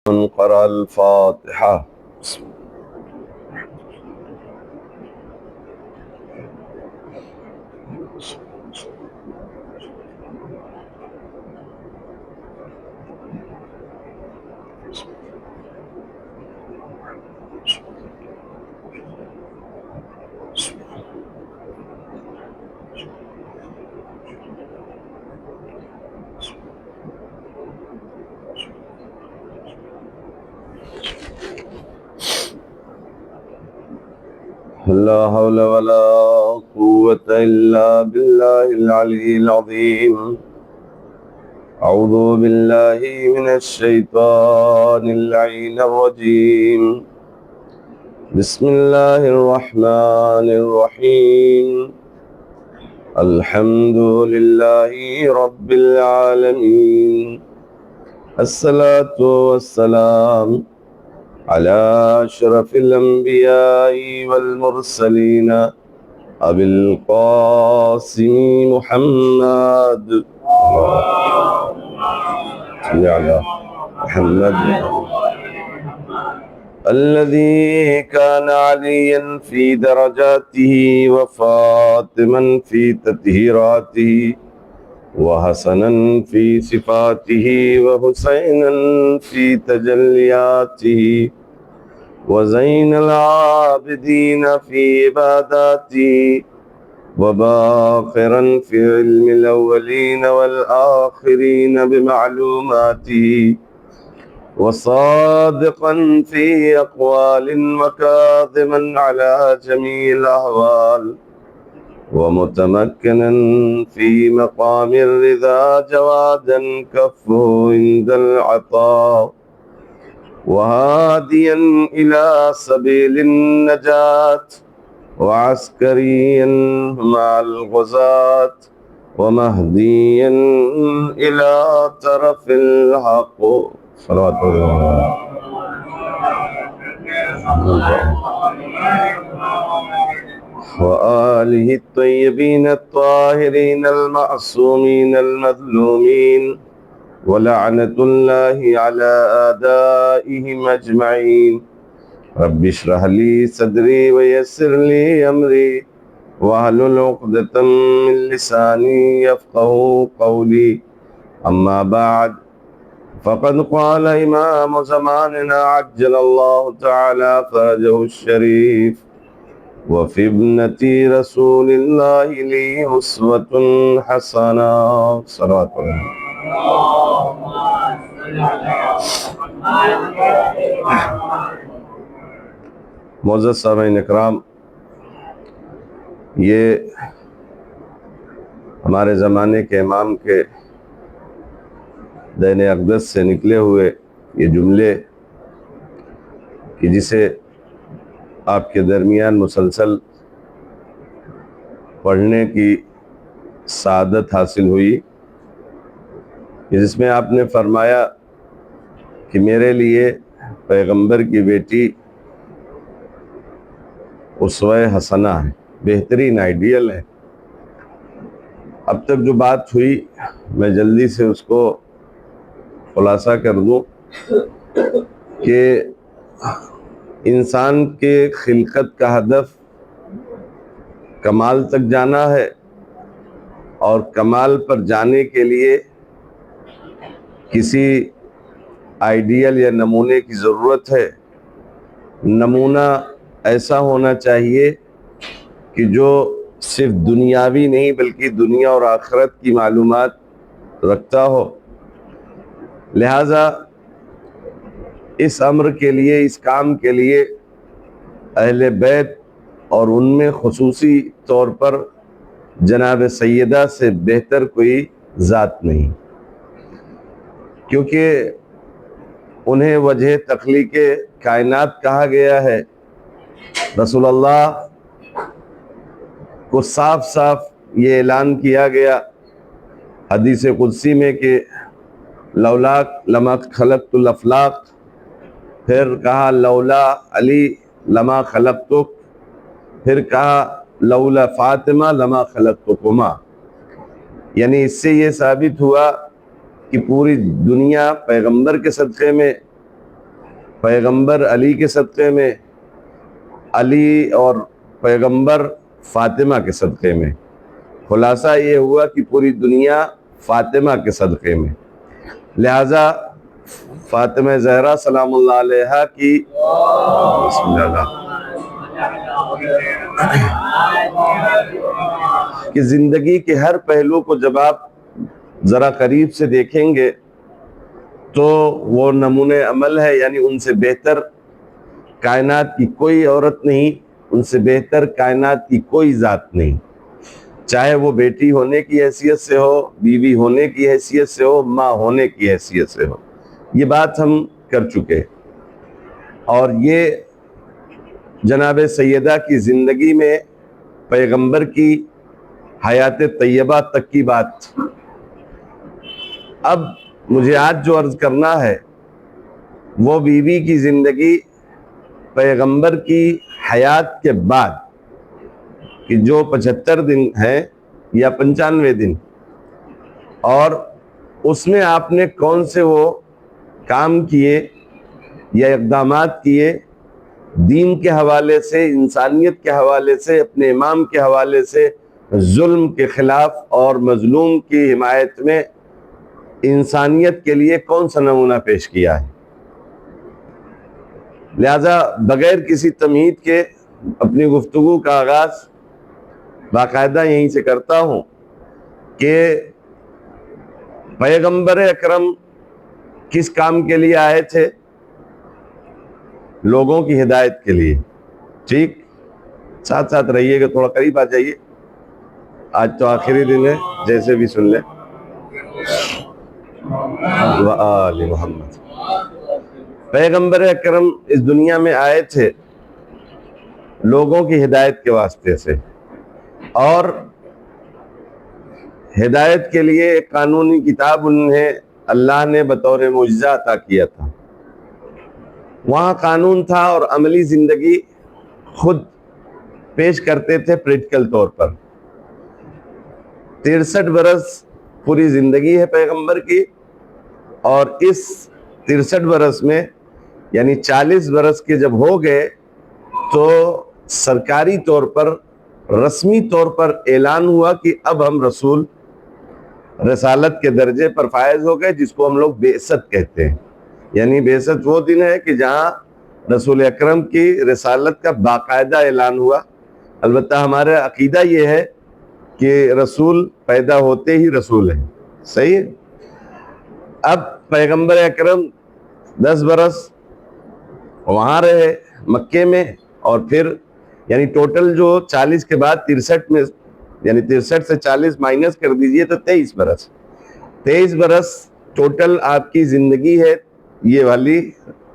من قرأ الفاتحة. لا حول ولا قوة إلا بالله العلي العظيم. أعوذ بالله من الشيطان اللعين الرجيم. بسم الله الرحمن الرحيم. الحمد لله رب العالمين. الصلاة والسلام على أشرف الأنبياء والمرسلين أبي القاسم محمد صل على محمد الذي كان عليا في درجاته وفاطما في تطهيراته وحسنا في صفاته وحسينا في تجلياته وزين العابدين في عباداته وباخرا في علم الأولين والآخرين بمعلوماته وصادقا في أقوال وكاظما على جميع الأحوال ومتمكنا في مقام الرضا جوادا كفه عند العطاء وهاديا إلى سبيل النجاة وعسكريا مع الغزاة ومهديا إلى طرف الحق صلوات الله وآله الطيبين الطاهرين المعصومين المظلومين ولعنة الله على أعدائهم أجمعين. رب اشرح لي صدري ويسر لي أمري واحلل عقدة من لساني يفقهوا قولي. أما بعد فقد قال إمام زماننا عجل الله تعالى فرجه الشريف وفي ابنة رسول الله لي أسوة حسنة صلوات الله. معزز سامعین اکرام، یہ ہمارے زمانے کے امام کے دین اقدس سے نکلے ہوئے یہ جملے کہ جسے آپ کے درمیان مسلسل پڑھنے کی سعادت حاصل ہوئی، جس میں آپ نے فرمایا کہ میرے لیے پیغمبر کی بیٹی اسوہ حسنہ ہے، بہترین آئیڈیل ہے۔ اب تک جو بات ہوئی میں جلدی سے اس کو خلاصہ کر دوں کہ انسان کے خلقت کا ہدف کمال تک جانا ہے، اور کمال پر جانے کے لیے کسی آئیڈیل یا نمونے کی ضرورت ہے۔ نمونہ ایسا ہونا چاہیے کہ جو صرف دنیاوی نہیں بلکہ دنیا اور آخرت کی معلومات رکھتا ہو۔ لہٰذا اس امر کے لیے، اس کام کے لیے اہل بیت اور ان میں خصوصی طور پر جناب سیدہ سے بہتر کوئی ذات نہیں، کیونکہ انہیں وجہ تخلیق کائنات کہا گیا ہے۔ رسول اللہ کو صاف صاف یہ اعلان کیا گیا حدیث قدسی میں کہ لولاک لما خلقت الافلاق، پھر کہا لولا علی لما خلقتک، پھر کہا لولا فاطمہ لما خلقتکما۔ یعنی اس سے یہ ثابت ہوا کہ پوری دنیا پیغمبر کے صدقے میں پیغمبر علی کے صدقے میں، علی اور پیغمبر فاطمہ کے صدقے میں۔ خلاصہ یہ ہوا کہ پوری دنیا فاطمہ کے صدقے میں، لہذا فاطمہ زہرا سلام اللہ علیہا کی بسم اللہ کہ زندگی کے ہر پہلو کو جب آپ ذرا قریب سے دیکھیں گے تو وہ نمونہ عمل ہے، یعنی ان سے بہتر کائنات کی کوئی عورت نہیں، ان سے بہتر کائنات کی کوئی ذات نہیں، چاہے وہ بیٹی ہونے کی حیثیت سے ہو، بیوی ہونے کی حیثیت سے ہو، ماں ہونے کی حیثیت سے ہو۔ یہ بات ہم کر چکے، اور یہ جناب سیدہ کی زندگی میں پیغمبر کی حیات طیبہ تک کی بات۔ اب مجھے آج جو عرض کرنا ہے وہ بیوی کی زندگی پیغمبر کی حیات کے بعد کہ جو 75 دن ہے یا 95 دن، اور اس میں آپ نے کون سے وہ کام کیے یا اقدامات کیے دین کے حوالے سے، انسانیت کے حوالے سے، اپنے امام کے حوالے سے، ظلم کے خلاف اور مظلوم کی حمایت میں انسانیت کے لیے کون سا نمونہ پیش کیا ہے۔ لہذا بغیر کسی تمہید کے اپنی گفتگو کا آغاز باقاعدہ یہیں سے کرتا ہوں کہ پیغمبر اکرم کس کام کے لیے آئے تھے؟ لوگوں کی ہدایت کے لیے۔ ٹھیک، ساتھ ساتھ رہیے گا، تھوڑا قریب آ جائیے، آج تو آخری دن ہے، جیسے بھی سن لیں۔ وآل محمد۔ پیغمبر اکرم اس دنیا میں آئے تھے لوگوں کی ہدایت کے واسطے سے، اور ہدایت کے لیے ایک قانونی کتاب انہیں اللہ نے بطور معجزہ عطا کیا تھا۔ وہاں قانون تھا اور عملی زندگی خود پیش کرتے تھے پریکٹیکل طور پر۔ 63 برس پوری زندگی ہے پیغمبر کی، اور اس 63 برس میں یعنی 40 برس کے جب ہو گئے تو سرکاری طور پر، رسمی طور پر اعلان ہوا کہ اب ہم رسول رسالت کے درجے پر فائز ہو گئے، جس کو ہم لوگ بعثت کہتے ہیں۔ یعنی بعثت وہ دن ہے کہ جہاں رسول اکرم کی رسالت کا باقاعدہ اعلان ہوا۔ البتہ ہمارا عقیدہ یہ ہے کہ رسول پیدا ہوتے ہی رسول ہیں، صحیح ہے۔ اب پیغمبر اکرم 10 برس وہاں رہے مکے میں، اور پھر یعنی ٹوٹل جو 40 کے بعد 63 میں، یعنی 63 سے 40 مائنس کر دیجئے تو 23 برس، 23 برس ٹوٹل آپ کی زندگی ہے یہ والی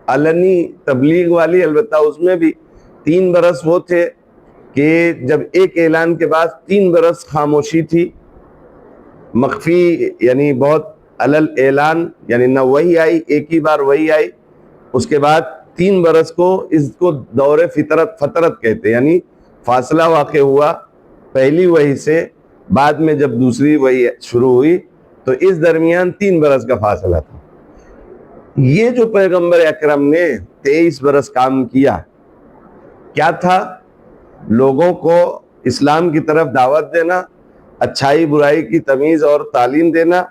علنی تبلیغ والی۔ البتہ اس میں بھی 3 برس وہ تھے کہ جب ایک اعلان کے بعد 3 برس خاموشی تھی، مخفی، یعنی بہت علل اعلان، یعنی نہ وحی آئی، ایک ہی بار وحی آئی، اس کے بعد 3 برس کو اس کو دور فترت کہتے ہیں، یعنی فاصلہ واقع ہوا پہلی وحی سے، بعد میں جب دوسری وحی شروع ہوئی تو اس درمیان 3 برس کا فاصلہ تھا۔ یہ جو پیغمبر اکرم نے 23 برس کام کیا، کیا تھا؟ لوگوں کو اسلام کی طرف دعوت دینا، اچھائی برائی کی تمیز اور تعلیم دینا،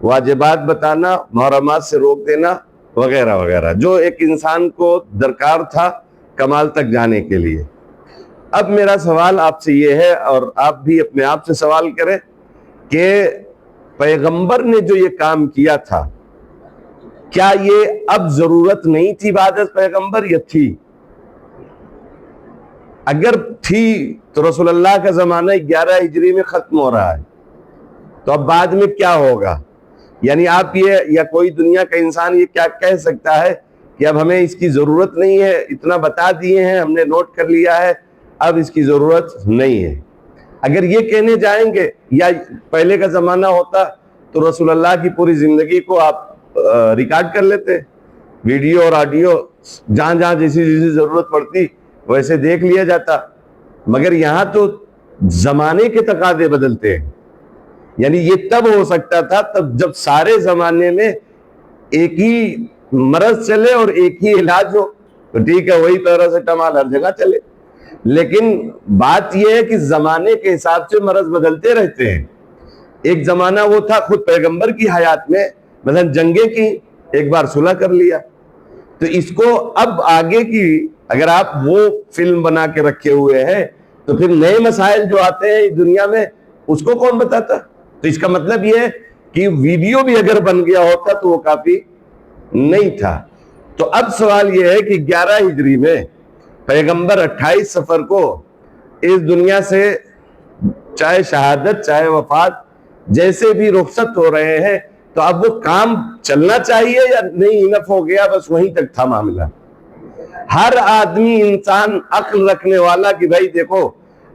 واجبات بتانا، محرمات سے روک دینا، وغیرہ وغیرہ، جو ایک انسان کو درکار تھا کمال تک جانے کے لیے۔ اب میرا سوال آپ سے یہ ہے، اور آپ بھی اپنے آپ سے سوال کریں کہ پیغمبر نے جو یہ کام کیا تھا، کیا یہ اب ضرورت نہیں تھی بعد از پیغمبر، یا تھی؟ اگر تھی تو رسول اللہ کا زمانہ 11 ہجری میں ختم ہو رہا ہے، تو اب بعد میں کیا ہوگا؟ یعنی آپ یہ، یا کوئی دنیا کا انسان یہ کیا کہہ سکتا ہے کہ اب ہمیں اس کی ضرورت نہیں ہے، اتنا بتا دیے ہیں، ہم نے نوٹ کر لیا ہے، اب اس کی ضرورت نہیں ہے؟ اگر یہ کہنے جائیں گے، یا پہلے کا زمانہ ہوتا تو رسول اللہ کی پوری زندگی کو آپ ریکارڈ کر لیتے، ویڈیو اور آڈیو، جہاں جہاں جیسی جیسی ضرورت پڑتی ویسے دیکھ لیا جاتا۔ مگر یہاں تو زمانے کے تقاضے بدلتے ہیں، یعنی یہ تب ہو سکتا تھا تب جب سارے زمانے میں ایک ہی مرض چلے اور ایک ہی علاج ہو تو ٹھیک ہے، وہی پیراسیٹامول ہر جگہ چلے. لیکن بات یہ ہے کہ زمانے کے حساب سے مرض بدلتے رہتے ہیں. ایک زمانہ وہ تھا خود پیغمبر کی حیات میں مثلا جنگیں کی، ایک بار صلح کر لیا. تو اس کو اب آگے کی اگر آپ وہ فلم بنا کے رکھے ہوئے ہیں تو پھر نئے مسائل جو آتے ہیں دنیا میں اس کو کون بتاتا؟ تو اس کا مطلب یہ ہے کہ ویڈیو بھی اگر بن گیا ہوتا تو وہ کافی نہیں تھا. تو اب سوال یہ ہے کہ 11 ہجری میں پیغمبر 28 صفر کو اس دنیا سے چاہے شہادت چاہے وفات جیسے بھی رخصت ہو رہے ہیں، تو اب وہ کام چلنا چاہیے یا نہیں؟ انف ہو گیا، بس وہیں تک تھا معاملہ. ہر آدمی انسان عقل رکھنے والا کہ بھائی دیکھو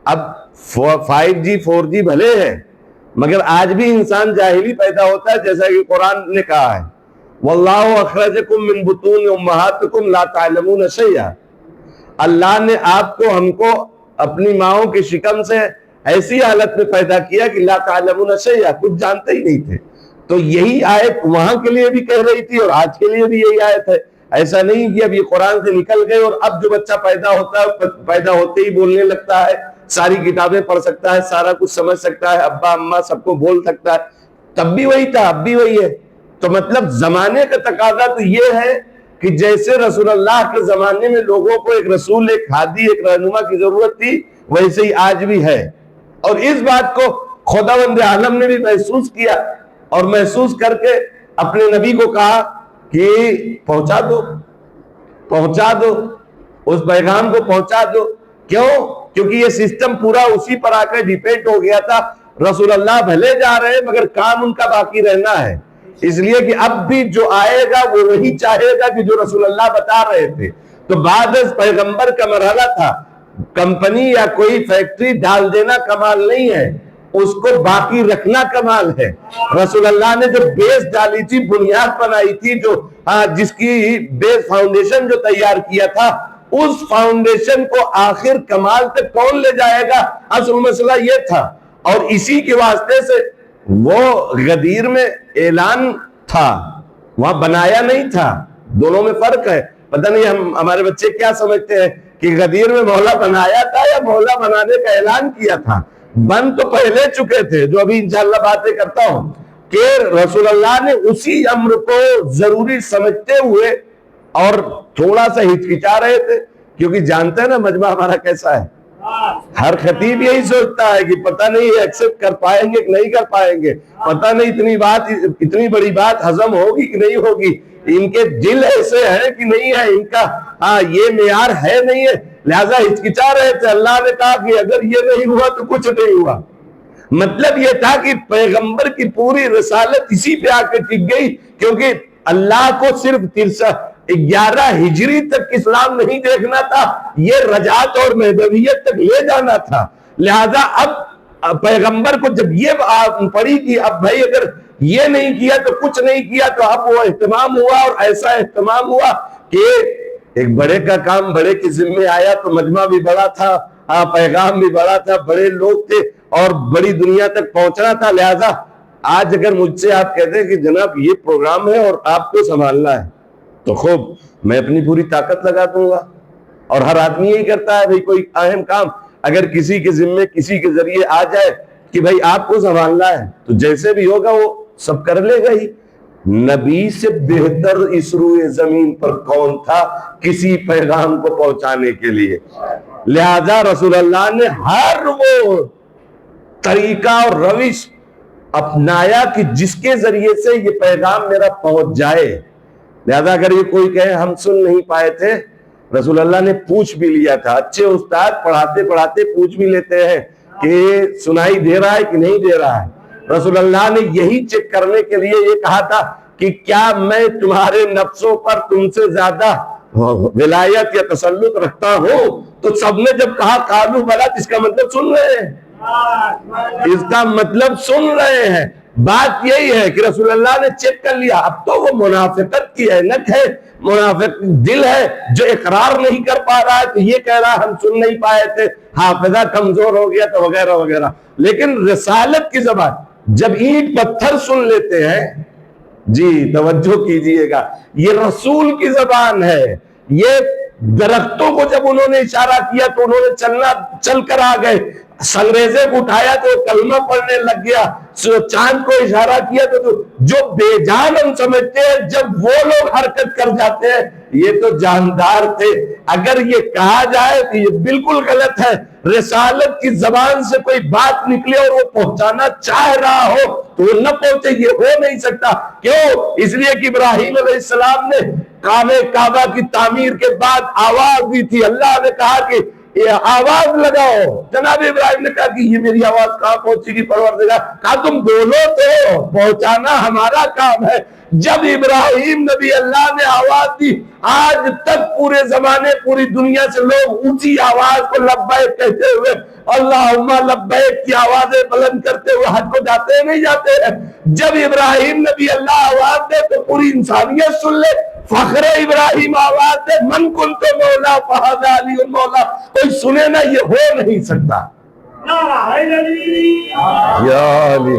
اب 5G 4G بھلے ہے مگر آج بھی انسان جاہلی پیدا ہوتا ہے، جیسا کہ قرآن نے کہا ہے وَاللَّهُ أَخْرَجَكُم مِّن بُطُونِ أُمَّهَاتِكُمْ لَا تَعْلَمُونَ شَيْئًا. اللہ نے آپ کو ہم کو اپنی ماؤں کے شکم سے ایسی حالت میں پیدا کیا کہ لا تعلمون شیئا، کچھ جانتے ہی نہیں تھے. تو یہی آیت وہاں کے لیے بھی کہہ رہی تھی اور آج کے لیے بھی یہی آیت ہے. ایسا نہیں کہ اب یہ قرآن سے نکل گئے اور اب جو بچہ پیدا ہوتا ہے پیدا ہوتے ہی بولنے لگتا ہے، ساری کتابیں پڑھ سکتا ہے، سارا کچھ سمجھ سکتا ہے، ابا اماں سب کو بول سکتا ہے. تب بھی وہی تھا، اب بھی وہی ہے. تو مطلب زمانے کا تقاضا تو یہ ہے کہ جیسے رسول اللہ کے زمانے میں لوگوں کو ایک رسول، ایک ہادی، ایک رہنما کی ضرورت تھی، ویسے ہی آج بھی ہے. اور اس بات کو خداوند عالم نے بھی محسوس کیا اور محسوس کر کے اپنے نبی کو کہا کہ پہنچا دو اس پیغام کو پہنچا دو. کیوں؟ کیونکہ یہ سسٹم پورا اسی پر آ کر ڈیپینڈ ہو گیا تھا. رسول اللہ بھلے جا رہے ہیں مگر کام ان کا باقی رہنا ہے، اس لیے کہ اب بھی جو آئے گا وہ وہی چاہے گا کہ جو رسول اللہ بتا رہے تھے. تو بعد از پیغمبر کا مرحلہ تھا. کمپنی یا کوئی فیکٹری ڈال دینا کمال نہیں ہے، اس کو باقی رکھنا کمال ہے. رسول اللہ نے جو بیس ڈالی تھی، بنیاد بنائی تھی، جو جس کی بیس فاؤنڈیشن جو تیار کیا تھا، اس فاؤنڈیشن کو آخر کمال تک کون لے جائے گا؟ اصل مسئلہ یہ تھا. اور اسی کے واسطے سے وہ غدیر میں اعلان تھا، وہاں بنایا نہیں تھا. دونوں میں فرق ہے. پتہ نہیں ہمارے بچے کیا سمجھتے ہیں کہ غدیر میں مولا بنایا تھا یا مولا بنانے کا اعلان کیا تھا. بن تو پہلے چکے تھے، جو ابھی انشاءاللہ باتیں کرتا ہوں کہ رسول اللہ نے اسی امر کو ضروری سمجھتے ہوئے اور تھوڑا سا ہچکچا رہے تھے، کیونکہ جانتے ہیں نا مجمع ہمارا کیسا ہے. ہر خطیب یہی سوچتا ہے کہ پتہ نہیں ایکسپٹ کر پائیں گے کہ نہیں کر پائیں گے، پتہ نہیں اتنی بڑی بات ہضم ہوگی کہ نہیں ہوگی، ان کے دل ایسے ہیں کہ نہیں ہے، ان کا یہ معیار ہے نہیں ہے، لہذا ہچکچا رہے تھے. اللہ نے کہا کہ اگر یہ نہیں ہوا تو کچھ نہیں ہوا. مطلب یہ تھا کہ پیغمبر کی پوری رسالت اسی پہ آ کے ٹک گئی، کیونکہ اللہ کو صرف 11 ہجری تک اسلام نہیں دیکھنا تھا، یہ رجعت اور مہدویت تک لے جانا تھا. لہذا اب پیغمبر کو جب یہ پڑی کہ اب بھائی اگر یہ نہیں کیا تو کچھ نہیں کیا، تو اب وہ اہتمام ہوا اور ایسا اہتمام ہوا کہ ایک بڑے کا کام بڑے کے ذمہ آیا. تو مجمع بھی بڑا تھا، پیغام بھی بڑا تھا، بڑے لوگ تھے اور بڑی دنیا تک پہنچنا تھا. لہذا آج اگر مجھ سے آپ کہتے ہیں کہ جناب یہ پروگرام ہے اور آپ کو سنبھالنا ہے تو خوب میں اپنی پوری طاقت لگا دوں گا. اور ہر آدمی یہی کرتا ہے، بھئی کوئی اہم کام اگر کسی کے ذمے کسی کے ذریعے آ جائے کہ بھئی آپ کو سنبھالنا ہے تو جیسے بھی ہوگا وہ سب کر لے گا ہی. نبی سے بہتر اس روئے زمین پر کون تھا کسی پیغام کو پہنچانے کے لیے؟ لہذا رسول اللہ نے ہر وہ طریقہ اور روش اپنایا کہ جس کے ذریعے سے یہ پیغام میرا پہنچ جائے. لہذا اگر یہ کوئی کہے ہم سن نہیں پائے تھے، رسول اللہ نے پوچھ بھی لیا تھا. اچھے استاد پڑھاتے پڑھاتے پوچھ بھی لیتے ہیں کہ سنائی دے رہا ہے کہ نہیں دے رہا ہے. رسول اللہ نے یہی چیک کرنے کے لیے یہ کہا تھا کہ کیا میں تمہارے نفسوں پر تم سے زیادہ ولایت یا تسلط رکھتا ہوں؟ تو سب نے جب کہا قالوا بلا، اس کا مطلب سن رہے ہیں، اس کا مطلب سن رہے ہیں. بات یہی ہے کہ رسول اللہ نے چیک کر لیا. اب تو وہ منافقت کی عینت ہے، منافق دل ہے جو اقرار نہیں کر پا رہا ہے، تو یہ کہہ رہا ہم سن نہیں پائے تھے، حافظہ کمزور ہو گیا تو وغیرہ وغیرہ. لیکن رسالت کی زبان جب اینٹ پتھر سن لیتے ہیں جی توجہ کیجئے گا، یہ رسول کی زبان ہے. یہ درختوں کو جب انہوں نے اشارہ کیا تو انہوں نے چل کر آ گئے. سنگریزے کو اٹھایا تو کلمہ پڑھنے لگ گیا. چاند کو اشارہ کیا تو جو بے جان ہم سمجھتے ہیں، جب وہ لوگ حرکت کر جاتے ہیں یہ تو جاندار تھے. اگر یہ کہا جائے تو یہ بالکل غلط ہے. رسالت کی زبان سے کوئی بات نکلے اور وہ پہنچانا چاہ رہا ہو تو وہ نہ پہنچے، یہ ہو نہیں سکتا. کیوں؟ اس لیے کہ ابراہیم علیہ السلام نے کعبہ کی تعمیر کے بعد آواز دی تھی. اللہ نے کہا کہ یہ آواز لگاؤ. جناب ابراہیم نے کہا کہ یہ میری آواز کہاں پہنچے گی پروردگار؟ کہا تم بولو تو، پہنچانا ہمارا کام ہے. جب ابراہیم نبی اللہ نے آواز دی، آج تک پورے زمانے پوری دنیا سے لوگ اونچی آواز کو لبیک کہتے ہوئے اللہم لبیک کی آوازیں بلند کرتے ہوئے حج کو جاتے ہیں نہیں جاتے ہیں؟ جب ابراہیم نبی اللہ آواز دے تو پوری انسانیت سن لے. فخر ابراہیم آواز دے من کنت مولا فہذا علی مولا، کوئی سنے نا، یہ ہو نہیں سکتا. یا علی،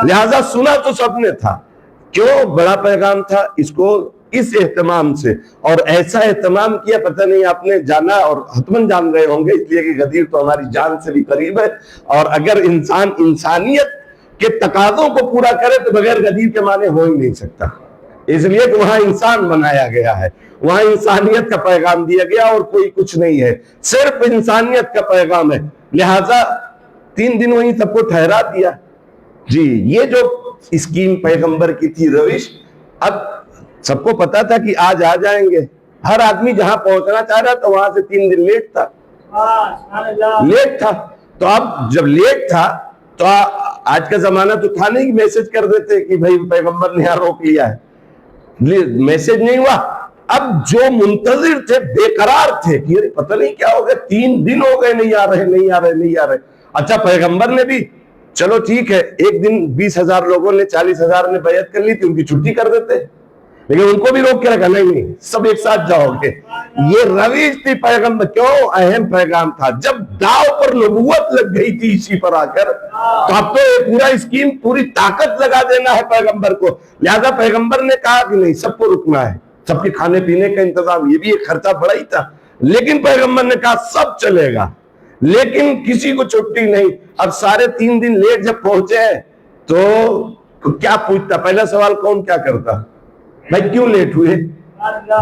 لہذا سنا تو سب نے تھا. کیوں؟ بڑا پیغام تھا. اس کو اس اہتمام سے اور ایسا اہتمام کیا، پتہ نہیں آپ نے جانا اور حتماً جان رہے ہوں گے، اس لیے کہ غدیر تو ہماری جان سے بھی قریب ہے. اور اگر انسان انسانیت کے تقاضوں کو پورا کرے تو بغیر غدیر کے معنی ہو ہی نہیں سکتا. اس لیے کہ وہاں انسان بنایا گیا ہے، وہاں انسانیت کا پیغام دیا گیا اور کوئی کچھ نہیں ہے، صرف انسانیت کا پیغام ہے. لہٰذا 3 دن وہیں سب کو ٹھہرا دیا. جی یہ جو اسکیم پیغمبر کی تھی، روش، اب سب کو پتا تھا کہ آج آ جائیں گے. ہر آدمی جہاں پہنچنا چاہ رہا تو وہاں سے 3 دن لیٹ تھا. تو اب جب لیٹ تھا تو آج کا زمانہ تو تھا نہیں کہ میسج کر دیتے کہ بھائی پیغمبر نے یہاں روک لیا ہے. میسج نہیں ہوا. اب جو منتظر تھے، بے قرار تھے کہ پتہ نہیں کیا ہو گیا، 3 دن ہو گئے نہیں آ رہے. اچھا پیغمبر نے بھی چلو ٹھیک ہے، ایک دن 20,000 لوگوں نے 40,000 نے بیعت کر لی تھی، ان کی چھٹی کر دیتے، لیکن ان کو بھی روک کے رکھا نہیں سب ایک ساتھ جاؤ گے. یہ روش تھی پیغمبر. کیوں؟ اہم پیغام تھا. جب داؤ پر نبوت لگ گئی تھی اسی پر آ کر، تو اب تو پورا اسکیم، پوری طاقت لگا دینا ہے پیغمبر کو. لہذا پیغمبر نے کہا کہ نہیں، سب کو رکنا ہے، سب کے کھانے پینے کا انتظام، یہ بھی ایک خرچہ بڑا ہی تھا. لیکن پیغمبر نے کہا سب چلے گا، لیکن کسی کو چھٹی نہیں. اب سارے 3 دن لیٹ جب پہنچے تو کیا پوچھتا؟ پہلا سوال کون کیا کرتا؟ بھائی کیوں لیٹ ہوئے؟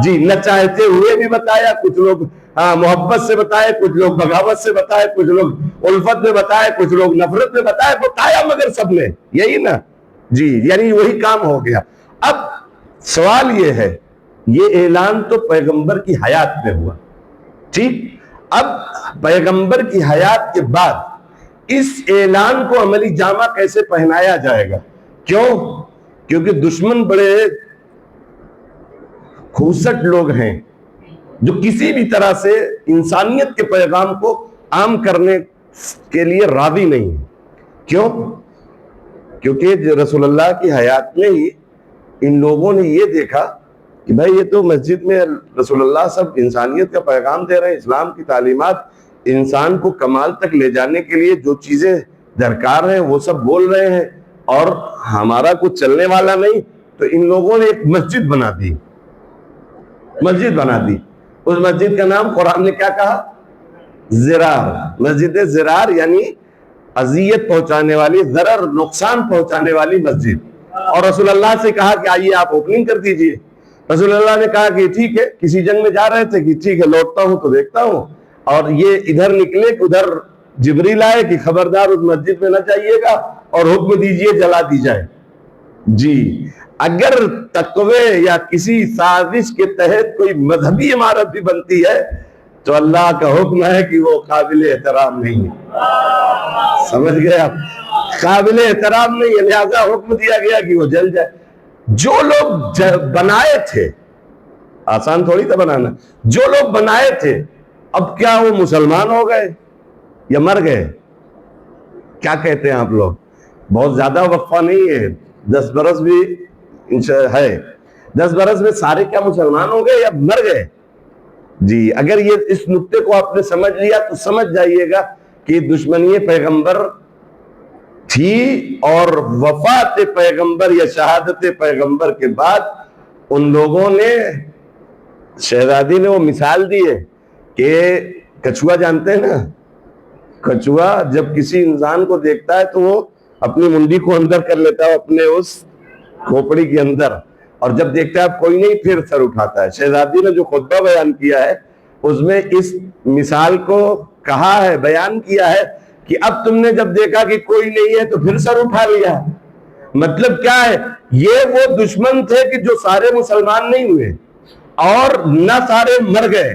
جی نہ چاہتے ہوئے بھی بتایا، کچھ لوگ محبت سے بتائے، کچھ لوگ بغاوت سے بتائے، کچھ لوگ الفت میں بتائے، کچھ لوگ نفرت میں بتایا مگر سب نے یہی نا. جی یعنی وہی کام ہو گیا. اب سوال یہ ہے، یہ اعلان تو پیغمبر کی حیات میں ہوا، ٹھیک. اب پیغمبر کی حیات کے بعد اس اعلان کو عملی جامہ کیسے پہنایا جائے گا؟ کیوں؟ کیونکہ دشمن بڑے کھوسٹ لوگ ہیں جو کسی بھی طرح سے انسانیت کے پیغام کو عام کرنے کے لیے راضی نہیں ہے. کیوں؟ کیونکہ رسول اللہ کی حیات میں ہی ان لوگوں نے یہ دیکھا کہ بھائی یہ تو مسجد میں رسول اللہ سب انسانیت کا پیغام دے رہے ہیں، اسلام کی تعلیمات انسان کو کمال تک لے جانے کے لیے جو چیزیں درکار ہیں وہ سب بول رہے ہیں، اور ہمارا کچھ چلنے والا نہیں. تو ان لوگوں نے ایک مسجد بنا دی. اس مسجد کا نام قرآن نے کیا کہا؟ زرار. مسجد زرار یعنی اذیت پہنچانے والی، ضرر نقصان پہنچانے والی مسجد. اور رسول اللہ سے کہا کہ آئیے آپ اوپننگ کر دیجئے. رسول اللہ نے کہا کہ ٹھیک ہے. کسی جنگ میں جا رہے تھے کہ ٹھیک ہے لوٹتا ہوں تو دیکھتا ہوں. اور یہ ادھر نکلے کہ ادھر جبریل آئے کہ خبردار اس مسجد میں نہ جائیے گا اور حکم دیجئے جلا دی جائے. جی اگر تقوی یا کسی سازش کے تحت کوئی مذہبی عمارت بھی بنتی ہے تو اللہ کا حکم ہے کہ وہ قابل احترام نہیں ہے. سمجھ گئے آپ؟ قابل احترام نہیں ہے، لہذا حکم دیا گیا کہ وہ جل جائے. جو لوگ بنائے تھے، آسان تھوڑی تھا بنانا، جو لوگ بنائے تھے اب کیا وہ مسلمان ہو گئے یا مر گئے؟ کیا کہتے ہیں آپ لوگ؟ بہت زیادہ وقفہ نہیں ہے، 10 برس بھی ہے. 10 برس میں سارے کیا مسلمان ہو گئے یا مر گئے؟ جی اگر یہ اس نقطے کو آپ نے سمجھ لیا تو سمجھ جائیے گا کہ دشمنی پیغمبر تھی اور وفات پیغمبر یا شہادت پیغمبر کے بعد ان لوگوں نے، شہزادی نے وہ مثال دی ہے کہ کچھوا جانتے ہیں نا، کچھوا جب کسی انسان کو دیکھتا ہے تو وہ اپنی منڈی کو اندر کر لیتا ہے اپنے اس کھوپڑی کے اندر، اور جب دیکھتا ہے کوئی نہیں پھر سر اٹھاتا ہے۔ شہزادی نے جو خطبہ بیان کیا ہے اس میں اس مثال کو کہا ہے، بیان کیا ہے کہ اب تم نے جب دیکھا کہ کوئی نہیں ہے تو پھر سر اٹھا لیا۔ مطلب کیا ہے؟ یہ وہ دشمن تھے کہ جو سارے مسلمان نہیں ہوئے اور نہ سارے مر گئے،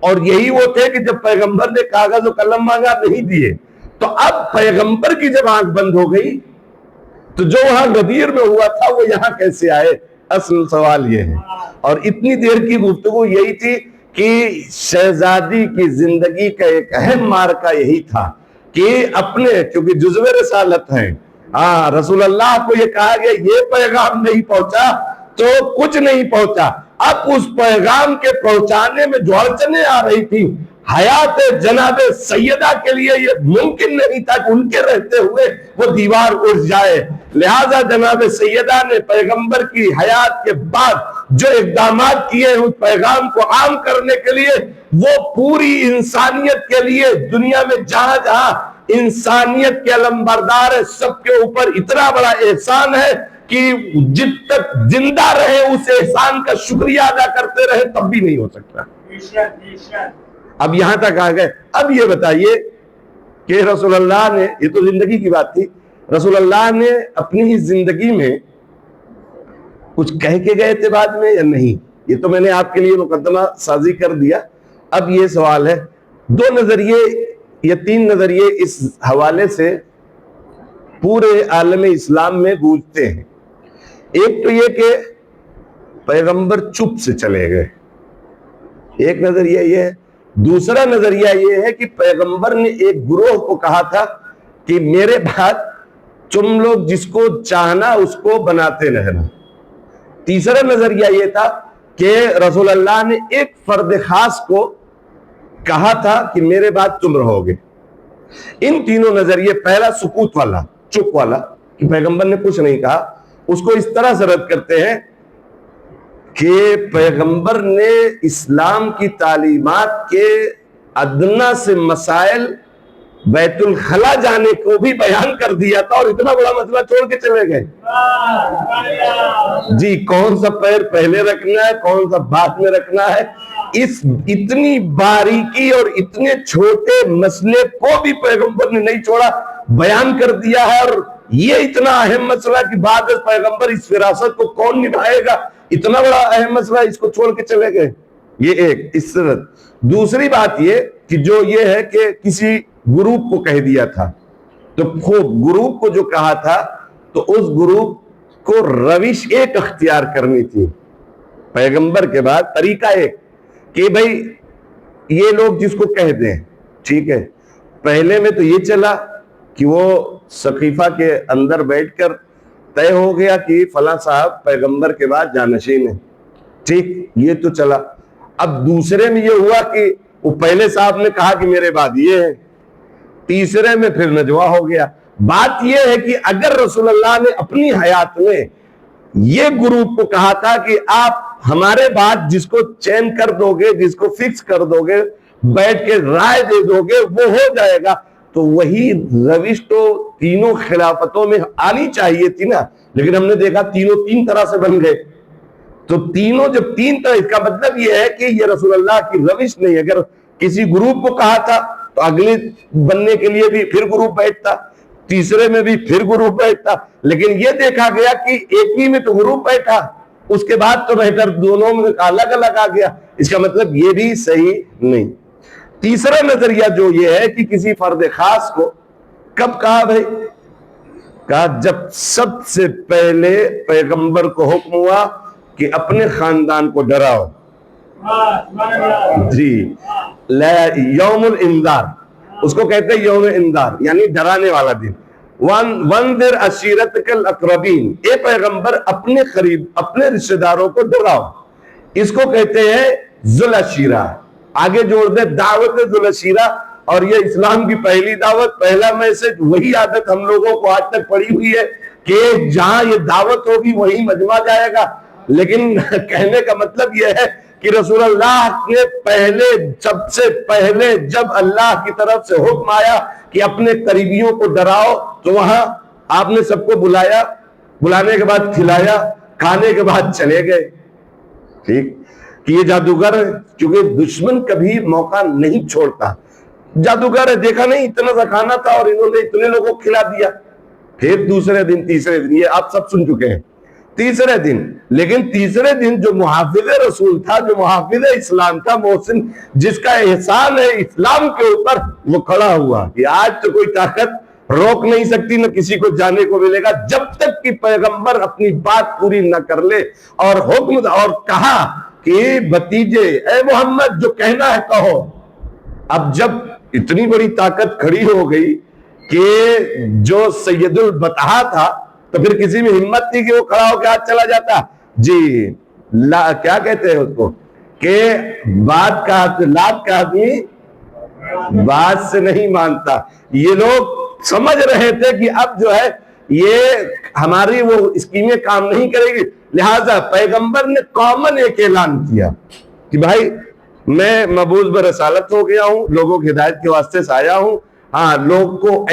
اور یہی وہ تھے کہ جب پیغمبر نے کاغذ و قلم مانگا نہیں دیے۔ تو اب پیغمبر کی جب آنکھ بند ہو گئی تو جو وہاں غدیر میں ہوا تھا وہ یہاں کیسے آئے؟ اصل سوال یہ ہے۔ اور اتنی دیر کی گفتگو یہی تھی کہ شہزادی کی زندگی کا ایک اہم مارکہ یہی تھا کہ اپنے، کیونکہ جزو رسالت ہیں، رسول اللہ کو یہ کہا گیا یہ پیغام نہیں پہنچا تو کچھ نہیں پہنچا۔ اب اس پیغام کے پہنچانے میں جو اڑچنیں آ رہی تھی، حیات جناب سیدہ کے لیے یہ ممکن نہیں تھا کہ ان کے رہتے ہوئے وہ دیوار اٹھ جائے، لہذا جناب سیدہ نے پیغمبر کی حیات کے بعد جو اقدامات کیے اس پیغام کو عام کرنے کے لیے، وہ پوری انسانیت کے لیے دنیا میں جہاں جہاں انسانیت کے علمبردار ہے سب کے اوپر اتنا بڑا احسان ہے کہ جب تک زندہ رہے اس احسان کا شکریہ ادا کرتے رہے تب بھی نہیں ہو سکتا۔ اب یہاں تک آ گئے۔ اب یہ بتائیے کہ رسول اللہ نے، یہ تو زندگی کی بات تھی، رسول اللہ نے اپنی زندگی میں کچھ کہہ کے گئے تھے بعد میں یا نہیں؟ یہ تو میں نے آپ کے لیے مقدمہ سازی کر دیا۔ اب یہ سوال ہے، دو نظریے یا تین نظریے اس حوالے سے پورے عالم اسلام میں گونجتے ہیں۔ ایک تو یہ کہ پیغمبر چپ سے چلے گئے، ایک نظریہ یہ ہے۔ دوسرا نظریہ یہ ہے کہ پیغمبر نے ایک گروہ کو کہا تھا کہ میرے بعد تم لوگ جس کو چاہنا اس کو بناتے رہنا۔ تیسرا نظریہ یہ تھا کہ رسول اللہ نے ایک فرد خاص کو کہا تھا کہ میرے بعد تم رہو گے۔ ان تینوں نظریے، پہلا سکوت والا، چپ والا کہ پیغمبر نے کچھ نہیں کہا، اس کو اس طرح سے رد کرتے ہیں کہ پیغمبر نے اسلام کی تعلیمات کے ادنا سے مسائل بیت الخلا جانے کو بھی بیان کر دیا تھا اور اتنا بڑا مسئلہ چھوڑ کے چلے گئے۔ جی، کون سا پیر پہلے رکھنا ہے کون سا بعد میں رکھنا ہے، اس اتنی باریکی اور اتنے چھوٹے مسئلے کو بھی پیغمبر نے نہیں چھوڑا، بیان کر دیا ہے۔ اور یہ اتنا اہم مسئلہ کہ بعد پیغمبر اس وراثت کو کون نبھائے گا، اتنا بڑا اہم مسئلہ، اس کو چھوڑ کے چلے گئے۔ یہ ایک اس طرح۔ دوسری بات یہ کہ جو یہ ہے کہ کسی گروپ کو کہہ دیا تھا، تو خوب گروپ کو جو کہا تھا تو اس گروپ کو روش ایک اختیار کرنی تھی پیغمبر کے بعد، طریقہ ایک کہ بھئی یہ لوگ جس کو کہہ دیں، ٹھیک ہے۔ پہلے میں تو یہ چلا کہ وہ سقیفہ کے اندر بیٹھ کر طے ہو گیا کہ فلاں صاحب پیغمبر کے بعد جانشین ہے، ٹھیک، یہ تو چلا۔ اب دوسرے میں یہ ہوا کہ وہ پہلے صاحب نے کہا کہ میرے بعد یہ ہے، تیسرے میں پھر نجوا ہو گیا۔ بات یہ ہے کہ اگر رسول اللہ نے اپنی حیات میں یہ گروپ کو کہا تھا کہ آپ ہمارے بعد جس کو چین کر دو گے، جس کو فکس کر دو گے، بیٹھ کے رائے دے دو گے، وہ ہو جائے گا، تو وہی روش تو تینوں خلافتوں میں آنی چاہیے تھی نا۔ لیکن ہم نے دیکھا تینوں تین طرح سے بن گئے، تو تینوں جب تین طرح، اس کا مطلب یہ ہے کہ یہ رسول اللہ کی روش نہیں۔ اگر کسی گروپ کو کہا تھا تو اگلے بننے کے لیے بھی پھر گروپ بیٹھتا، تیسرے میں بھی پھر گروپ بیٹھتا، لیکن یہ دیکھا گیا کہ ایک ہی میں تو گروپ بیٹھا، اس کے بعد تو بہتر دونوں میں الگ الگ آ گیا۔ اس کا مطلب یہ بھی صحیح نہیں۔ تیسرا نظریہ جو یہ ہے کہ کسی فرد خاص کو کب کہا بھائی؟ کہا جب سب سے پہلے پیغمبر کو حکم ہوا کہ اپنے خاندان کو ڈراؤ، جی، یوم الانذار، اس کو کہتے ہیں یوم انذار، یعنی ڈرانے والا دن۔ وَانذِرْ عَشِيرَتَكَ الْأَقْرَبِينَ، اے پیغمبر اپنے قریب اپنے رشتہ داروں کو ڈراؤ، اس کو کہتے ہیں ذو العشیرہ۔ آگے جوڑ دے دعوت ذو العشیرہ، اور یہ اسلام کی پہلی دعوت، پہلا میسج، وہی عادت ہم لوگوں کو آج تک پڑی ہوئی ہے کہ جہاں یہ دعوت ہوگی وہی مجمع جائے گا. لیکن کہنے کا مطلب یہ ہے کہ رسول اللہ نے پہلے، سب سے پہلے جب اللہ کی طرف سے حکم آیا کہ اپنے قریبیوں کو ڈراؤ، تو وہاں آپ نے سب کو بلایا، بلانے کے بعد کھلایا، کھانے کے بعد چلے گئے. ٹھیک کہ یہ جادوگر ہے، کیونکہ دشمن کبھی موقع نہیں چھوڑتا. جادوگر ہے، دیکھا نہیں اتنا سا کھانا تھا اور انہوں نے اتنے لوگوں کو کھلا دیا. پھر دوسرے دن، تیسرے دن، یہ آپ سب سن چکے ہیں. تیسرے دن، لیکن تیسرے دن جو محافظ رسول تھا، جو محافظ اسلام تھا، محسن جس کا احسان ہے اسلام کے اوپر، وہ کھڑا ہوا کہ آج تو کوئی طاقت روک نہیں سکتی، نہ کسی کو جانے کو ملے گا جب تک کہ پیغمبر اپنی بات پوری نہ کر لے. اور حکم اور کہا کہ بھتیجے اے محمد جو کہنا ہے کہو. اب جب اتنی بڑی طاقت کھڑی ہو گئی کہ جو سید البطحا تھا، تو پھر کسی میں ہمت تھی کہ وہ کھڑا ہو کے ہاتھ چلا جاتا. جی کیا کہتے ہیں اس کو کہ بات کا لات کا آدمی بات سے نہیں مانتا. یہ لوگ سمجھ رہے تھے کہ اب جو ہے یہ ہماری وہ اسکیمیں کام نہیں کرے گی، لہٰذا پیغمبر نے کامن ایک اعلان کیا کہ بھائی میں مبعوث برسالت ہو گیا ہوں، لوگوں کی ہدایت کے واسطے سے آیا ہوں. ہاں، لوگ کو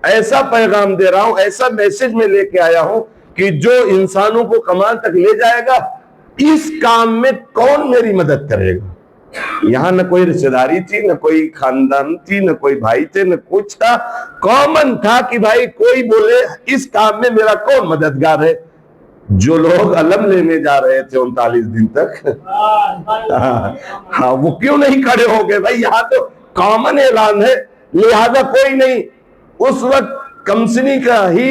ایسا پیغام دے رہا ہوں، ایسا میسج میں لے کے آیا ہوں کہ جو انسانوں کو کمال تک لے جائے گا. اس کام میں کون میری مدد کرے گا؟ یہاں نہ کوئی رشتہ داری تھی، نہ کوئی خاندان تھی، نہ کوئی بھائی تھے، نہ کچھ تھا. کامن تھا کہ بھائی کوئی بولے اس کام میں میرا کون مددگار ہے. جو لوگ علم لینے جا رہے تھے 39 دن تک، ہاں وہ کیوں نہیں کھڑے ہو گئے؟ بھائی یہاں تو کامن اعلان ہے، لہذا کوئی نہیں. اس وقت کمسنی کا ہی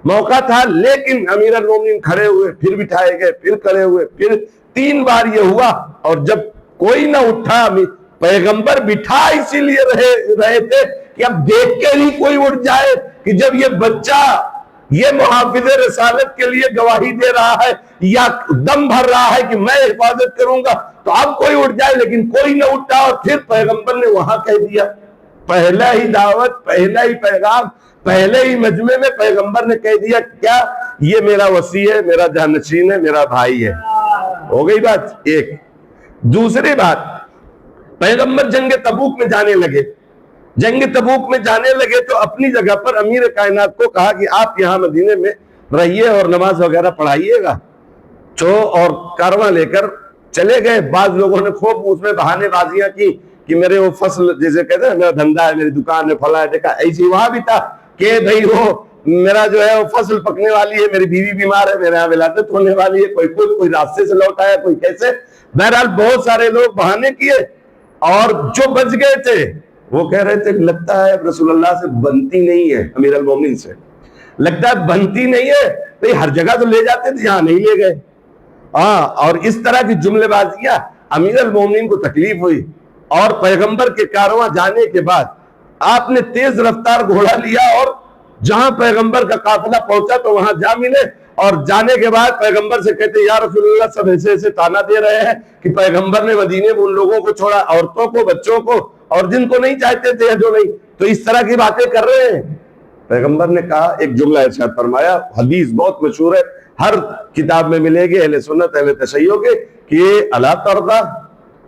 موقع تھا، لیکن امیر المومنین کھڑے ہوئے، پھر بٹھائے گئے، پھر کھڑے ہوئے، پھر 3 بار یہ ہوا. اور جب کوئی نہ اٹھا، پیغمبر بٹھا اسی لیے رہے تھے کہ اب دیکھ کے ہی کوئی اٹھ جائے کہ جب یہ بچہ یہ محافظ رسالت کے لیے گواہی دے رہا ہے یا دم بھر رہا ہے کہ میں حفاظت کروں گا، تو اب کوئی اٹھ جائے. لیکن کوئی نہ اٹھا، اور پھر پیغمبر نے وہاں کہہ دیا. پہلا ہی دعوت، پہلا ہی پیغام، پہلے ہی مجمع میں پیغمبر نے کہہ دیا کیا یہ میرا وصی ہے، میرا جانشین ہے، میرا بھائی ہے. ہو گئی بات ایک. دوسری بات، پیغمبر جنگ تبوک میں جانے لگے. جنگ تبوک میں جانے لگے تو اپنی جگہ پر امیر کائنات کو کہا کہ آپ یہاں مدینے میں رہیے اور نماز وغیرہ پڑھائیے گا. اور کارواں لے کر چلے گئے. بعض لوگوں نے خوب اس میں بہانے بازیاں کی کہ میرے وہ فصل، جیسے کہتے ہیں میرا دھندا ہے، میری دکان ہے، فلاں ہے. دیکھا ایسی وہاں بھی تھا کہ بھئی وہ میرا جو ہے وہ فصل پکنے والی ہے، میری بیوی بیمار ہے، میرے یہاں ولادت ہونے والی ہے. کوئی راستے سے لوٹ آیا، کوئی کیسے. بہرحال بہت سارے لوگ بہانے کیے، اور جو بچ گئے تھے وہ کہہ رہے تھے کہ لگتا ہے رسول اللہ سے بنتی نہیں ہے، امیر المومنین سے لگتا ہے بنتی نہیں ہے. بھئی ہر جگہ تو لے جاتے تھے، یہاں نہیں لے گئے. اور اس طرح کی جملے بازیاں. امیر المومنین کو تکلیف ہوئی، اور پیغمبر کے کارواں جانے کے بعد آپ نے تیز رفتار گھوڑا لیا، اور جہاں پیغمبر کا قافلہ پہنچا تو وہاں جا ملے. اور جانے کے بعد پیغمبر سے کہتے یا رسول اللہ، سب ایسے ایسے تانا دے رہے ہیں کہ پیغمبر نے مدینے میں ان لوگوں کو چھوڑا، عورتوں کو، بچوں کو، اور جن کو نہیں چاہتے تھے جو نہیں، تو اس طرح کی باتیں کر رہے ہیں. پیغمبر نے کہا، ایک جملہ ارشاد فرمایا، حدیث بہت مشہور ہے، ہر کتاب میں ملے گی، اہل سنت اہل تشیع کے، کہ الا ترضى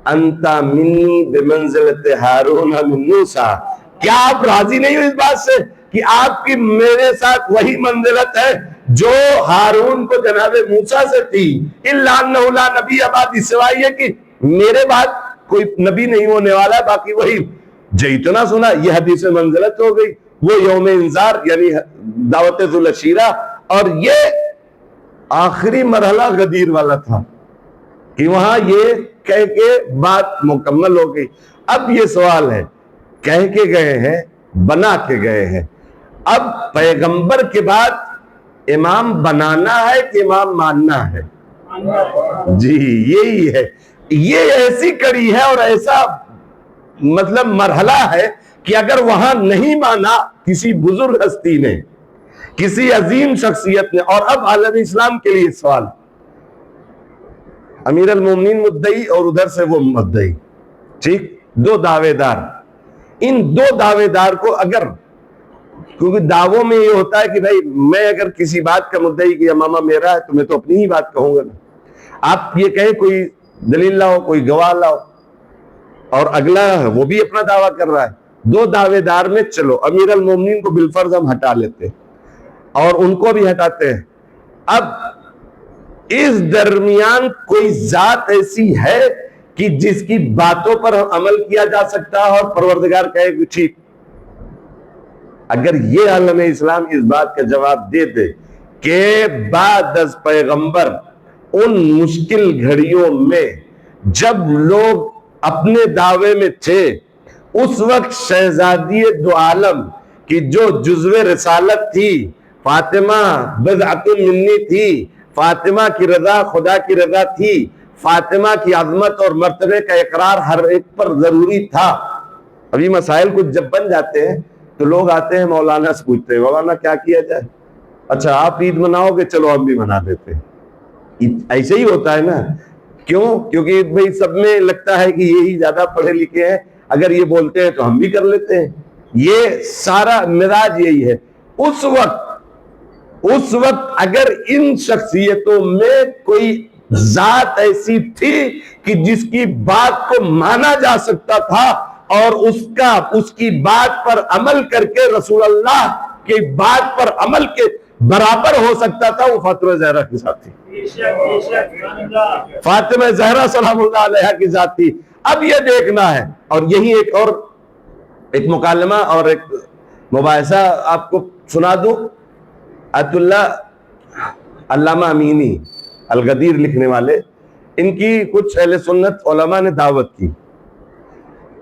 انت منی بمنزلت ہارون من موسیٰ. کیا آپ راضی نہیں ہو اس بات سے کہ آپ کی میرے ساتھ وہی منزلت ہے جو ہارون کو جناب موسیٰ سے تھی. الا انہ لا نبی بعدی، سوائے یہ کہ میرے بعد کوئی نبی نہیں ہونے والا، باقی وہی. جیتنا سنا، یہ حدیث منزلت ہو گئی. وہ یوم انذار یعنی دعوت ذو العشیرہ، اور یہ آخری مرحلہ غدیر والا تھا کہ وہاں یہ کہہ کے بات مکمل ہو گئی. اب یہ سوال ہے، کہہ کے گئے ہیں، بنا کے گئے ہیں، اب پیغمبر کے بعد امام بنانا ہے کہ امام ماننا ہے؟ جی یہی ہے. یہ ایسی کڑی ہے اور ایسا مطلب مرحلہ ہے کہ اگر وہاں نہیں مانا کسی بزرگ ہستی نے، کسی عظیم شخصیت نے. اور اب عالم اسلام کے لیے سوال، امیر المومنین مدعی اور ادھر سے وہ مدعی، ٹھیک، دو دعوے دار. ان دو دعوے دار کو اگر، کیونکہ دعووں میں یہ ہوتا ہے کہ بھائی میں اگر کسی بات کا مدعی کہ امامہ میرا ہے تو میں تو اپنی ہی بات کہوں گا نا. آپ یہ کہیں کوئی دلیل لاؤ، کوئی گواہ لاؤ، اور اگلا وہ بھی اپنا دعویٰ کر رہا ہے. دو دعوے دار میں چلو امیر المومنین کو بالفرض ہم ہٹا لیتے اور ان کو بھی ہٹاتے ہیں. اب اس درمیان کوئی ذات ایسی ہے کہ جس کی باتوں پر عمل کیا جا سکتا ہے اور پروردگار کہے کہ ٹھیک؟ اگر یہ عالم اسلام اس بات کا جواب دے دے کہ بعد از پیغمبر ان مشکل گھڑیوں میں جب لوگ اپنے دعوے میں تھے، اس وقت شہزادی دو عالم کی جو جزو رسالت تھی، فاطمہ بضعۃ منی تھی، فاطمہ کی رضا خدا کی رضا تھی، فاطمہ کی عظمت اور مرتبے کا اقرار ہر ایک پر ضروری تھا. ابھی مسائل کچھ جب بن جاتے ہیں تو لوگ آتے ہیں مولانا سے پوچھتے ہیں مولانا کیا کیا جائے؟ اچھا آپ عید مناؤ گے، چلو ہم بھی منا دیتے ہیں. ایسے ہی ہوتا ہے نا. کیوں؟ کیونکہ بھئی سب میں لگتا ہے کہ یہی زیادہ پڑھے لکھے ہیں، اگر یہ بولتے ہیں تو ہم بھی کر لیتے ہیں. یہ سارا مزاج یہی ہے. اس وقت اگر ان شخصیتوں میں کوئی ذات ایسی تھی کہ جس کی بات کو مانا جا سکتا تھا اور اس کی بات پر عمل کر کے رسول اللہ کی بات پر عمل کے برابر ہو سکتا تھا، وہ فاطمہ زہرا کی ذات تھی. فاطمہ زہرا سلام اللہ علیہ کی ذات تھی. اب یہ دیکھنا ہے، اور یہی ایک مکالمہ اور ایک مباحثہ آپ کو سنا دوں. عطا اللہ علامہ امینی الغدیر لکھنے والے، ان کی کچھ اہل سنت علماء نے دعوت کی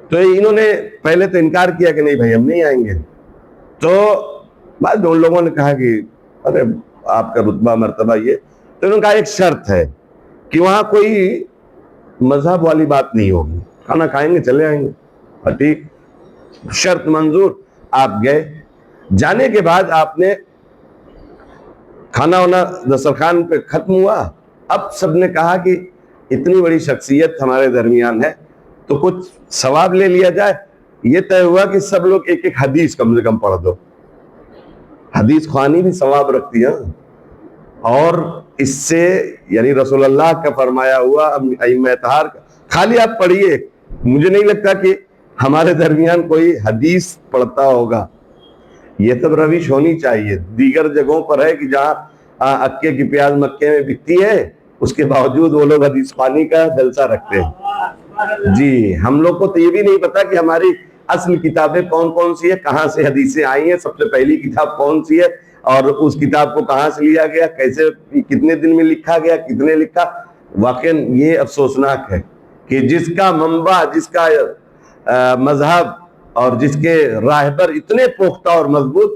تو انہوں نے پہلے تو انکار کیا کہ نہیں بھائی ہم نہیں آئیں گے. تو بعد ان لوگوں نے کہا کہ ارے آپ کا رتبہ مرتبہ یہ، تو انہوں نے کہا ایک شرط ہے کہ وہاں کوئی مذہب والی بات نہیں ہوگی، کھانا کھائیں گے چلے آئیں گے. ٹھیک، شرط منظور. آپ گئے، جانے کے بعد آپ نے کھانا ہونا دسترخوان پہ ختم ہوا. اب سب نے کہا کہ اتنی بڑی شخصیت ہمارے درمیان ہے تو کچھ ثواب لے لیا جائے. یہ طے ہوا کہ سب لوگ ایک ایک حدیث کم سے کم پڑھ دو. حدیث خوانی بھی ثواب رکھتی ہے، اور اس سے یعنی رسول اللہ کا فرمایا ہوا ائمہ اطہار کا خالی آپ پڑھیے. مجھے نہیں لگتا کہ ہمارے درمیان کوئی حدیث پڑھتا ہوگا. یہ تب روش ہونی چاہیے. دیگر جگہوں پر ہے کہ جہاں اکے کی پیاز مکے میں بکتی ہے، اس کے باوجود وہ لوگ حدیث خوانی کا جلسہ رکھتے ہیں. جی ہم لوگ کو تو یہ بھی نہیں پتا کہ ہماری اصل کتابیں کون کون سی ہے، کہاں سے حدیثیں آئی ہیں، سب سے پہلی کتاب کون سی ہے، اور اس کتاب کو کہاں سے لیا گیا، کیسے کتنے دن میں لکھا گیا، کتنے لکھا. واقعا یہ افسوسناک ہے کہ جس کا منبع، جس کا مذہب اور جس کے راہبر اتنے پختہ اور مضبوط،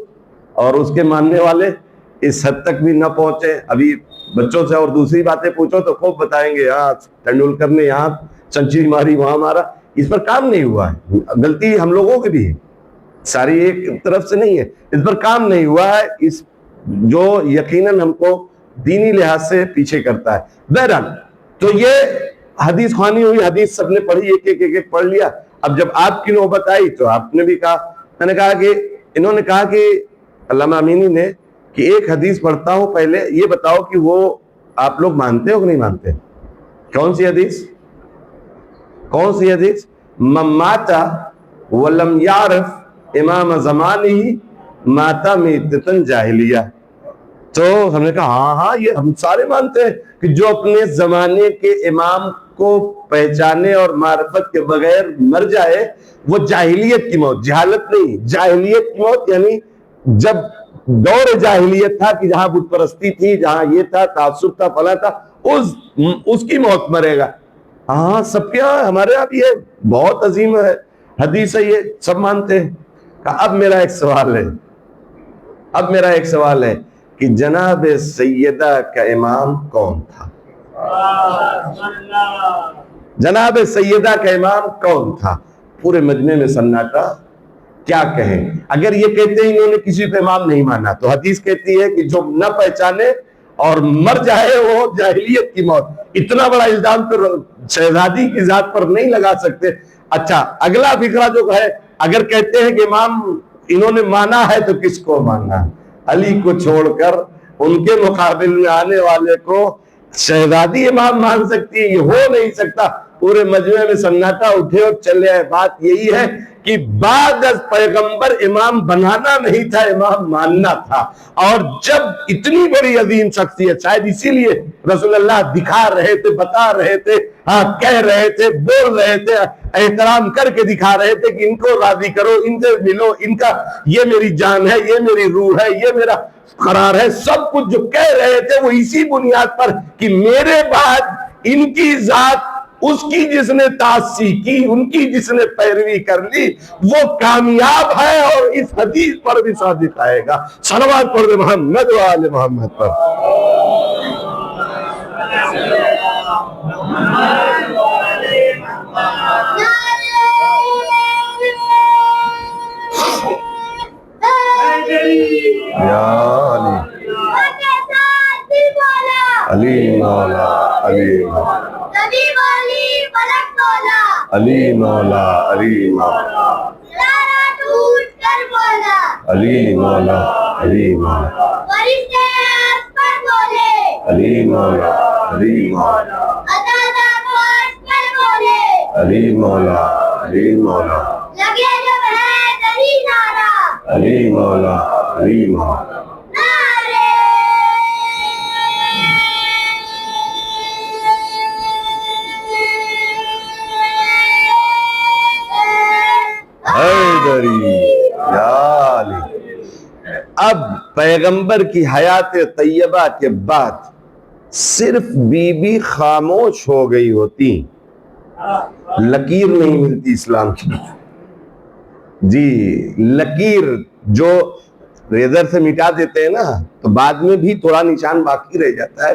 اور اس کے ماننے والے اس حد تک بھی نہ پہنچے. ابھی بچوں سے اور دوسری باتیں پوچھو تو خوب بتائیں گے ہاں ٹنڈولکر نے یہاں سنچری ماری، وہاں مارا. اس پر کام نہیں ہوا ہے. غلطی ہم لوگوں کی بھی ہے، ساری ایک طرف سے نہیں ہے. اس پر کام نہیں ہوا ہے، اس جو یقیناً ہم کو دینی لحاظ سے پیچھے کرتا ہے. بہرحال تو یہ حدیث خوانی ہوئی، حدیث سب نے پڑھی، ایک ایک پڑھ لیا. اب جب آپ کی نوبت آئی تو آپ نے بھی کہا. میں نے کہا کہ انہوں نے کہا کہ علامہ امینی نے کہ ایک حدیث پڑھتا ہوں، پہلے یہ بتاؤ کہ وہ آپ لوگ مانتے ہو کہ نہیں مانتے؟ کون سی حدیث؟ کون سی حدیث؟ من مات ولم یعرف امام زمانہ مات میتۃ جاہلیہ. تو ہم نے کہا ہاں یہ ہم سارے مانتے ہیں کہ جو اپنے زمانے کے امام کو پہچانے اور معرفت کے بغیر مر جائے وہ جاہلیت کی موت، جہالت نہیں، جاہلیت کی موت. یعنی جب دور جاہلیت تھا کہ جہاں بت پرستی تھی، جہاں یہ تھا، تعصب تھا، فلاں تھا، اس کی موت مرے گا. ہاں سب کے یہاں، ہمارے یہاں بھی یہ بہت عظیم ہے حدیث ہے، یہ سب مانتے ہیں. اب میرا ایک سوال ہے کہ جناب سیدہ کا امام کون تھا؟ جناب سیدہ کا امام کون تھا؟ پورے مجمع میں سناٹا. کیا کہیں؟ اگر یہ کہتے ہیں انہوں نے کسی کو امام نہیں مانا تو حدیث کہتی ہے کہ جو نہ پہچانے اور مر جائے وہ جاہلیت کی موت. اتنا بڑا الزام تو شہزادی کی ذات پر نہیں لگا سکتے. اچھا اگلا فقرہ جو ہے اگر کہتے ہیں کہ امام انہوں نے مانا ہے تو کس کو مانا؟ علی کو چھوڑ کر ان کے مقابل میں آنے والے کو شہزادی امام مان سکتی ہے؟ یہ ہو نہیں سکتا۔ پورے مجمع میں سناٹا اٹھے اور چلے آئے۔ بات یہی ہے کہ بعد از پیغمبر امام بنانا نہیں تھا، امام ماننا تھا۔ اور جب اتنی بڑی عظیم شخصیت، شاید اسی لیے رسول اللہ دکھا رہے تھے، بتا رہے تھے، کہہ رہے تھے، بول رہے تھے، احترام کر کے دکھا رہے تھے کہ ان کو راضی کرو، ان سے ملو، ان کا یہ میری جان ہے، یہ میری روح ہے، یہ میرا قرار ہے۔ سب کچھ جو کہہ رہے تھے وہ اسی بنیاد پر کہ میرے بعد ان کی ذات، اس کی جس نے تاسی کی، ان کی جس نے پیروی کر لی، وہ کامیاب ہے، اور اس حدیث پر بھی صادق آئے گا۔ صلوات پڑھ دے محمد و آل محمد پر۔ یا علی مولا، علی مولا، علی مولا، علی مولا، علی مولا، علی مولا، علی مولا، علی مولا، علی مولا، علی مولا، علی مولا، علی مولا۔ حیدری یا علی۔ اب پیغمبر کی حیات طیبہ کے بعد صرف بی بی خاموش ہو گئی ہوتی، لکیر نہیں ملتی اسلام کی۔ جی لکیر جو ریزر سے مٹا دیتے ہیں نا تو بعد میں بھی تھوڑا نشان باقی رہ جاتا ہے،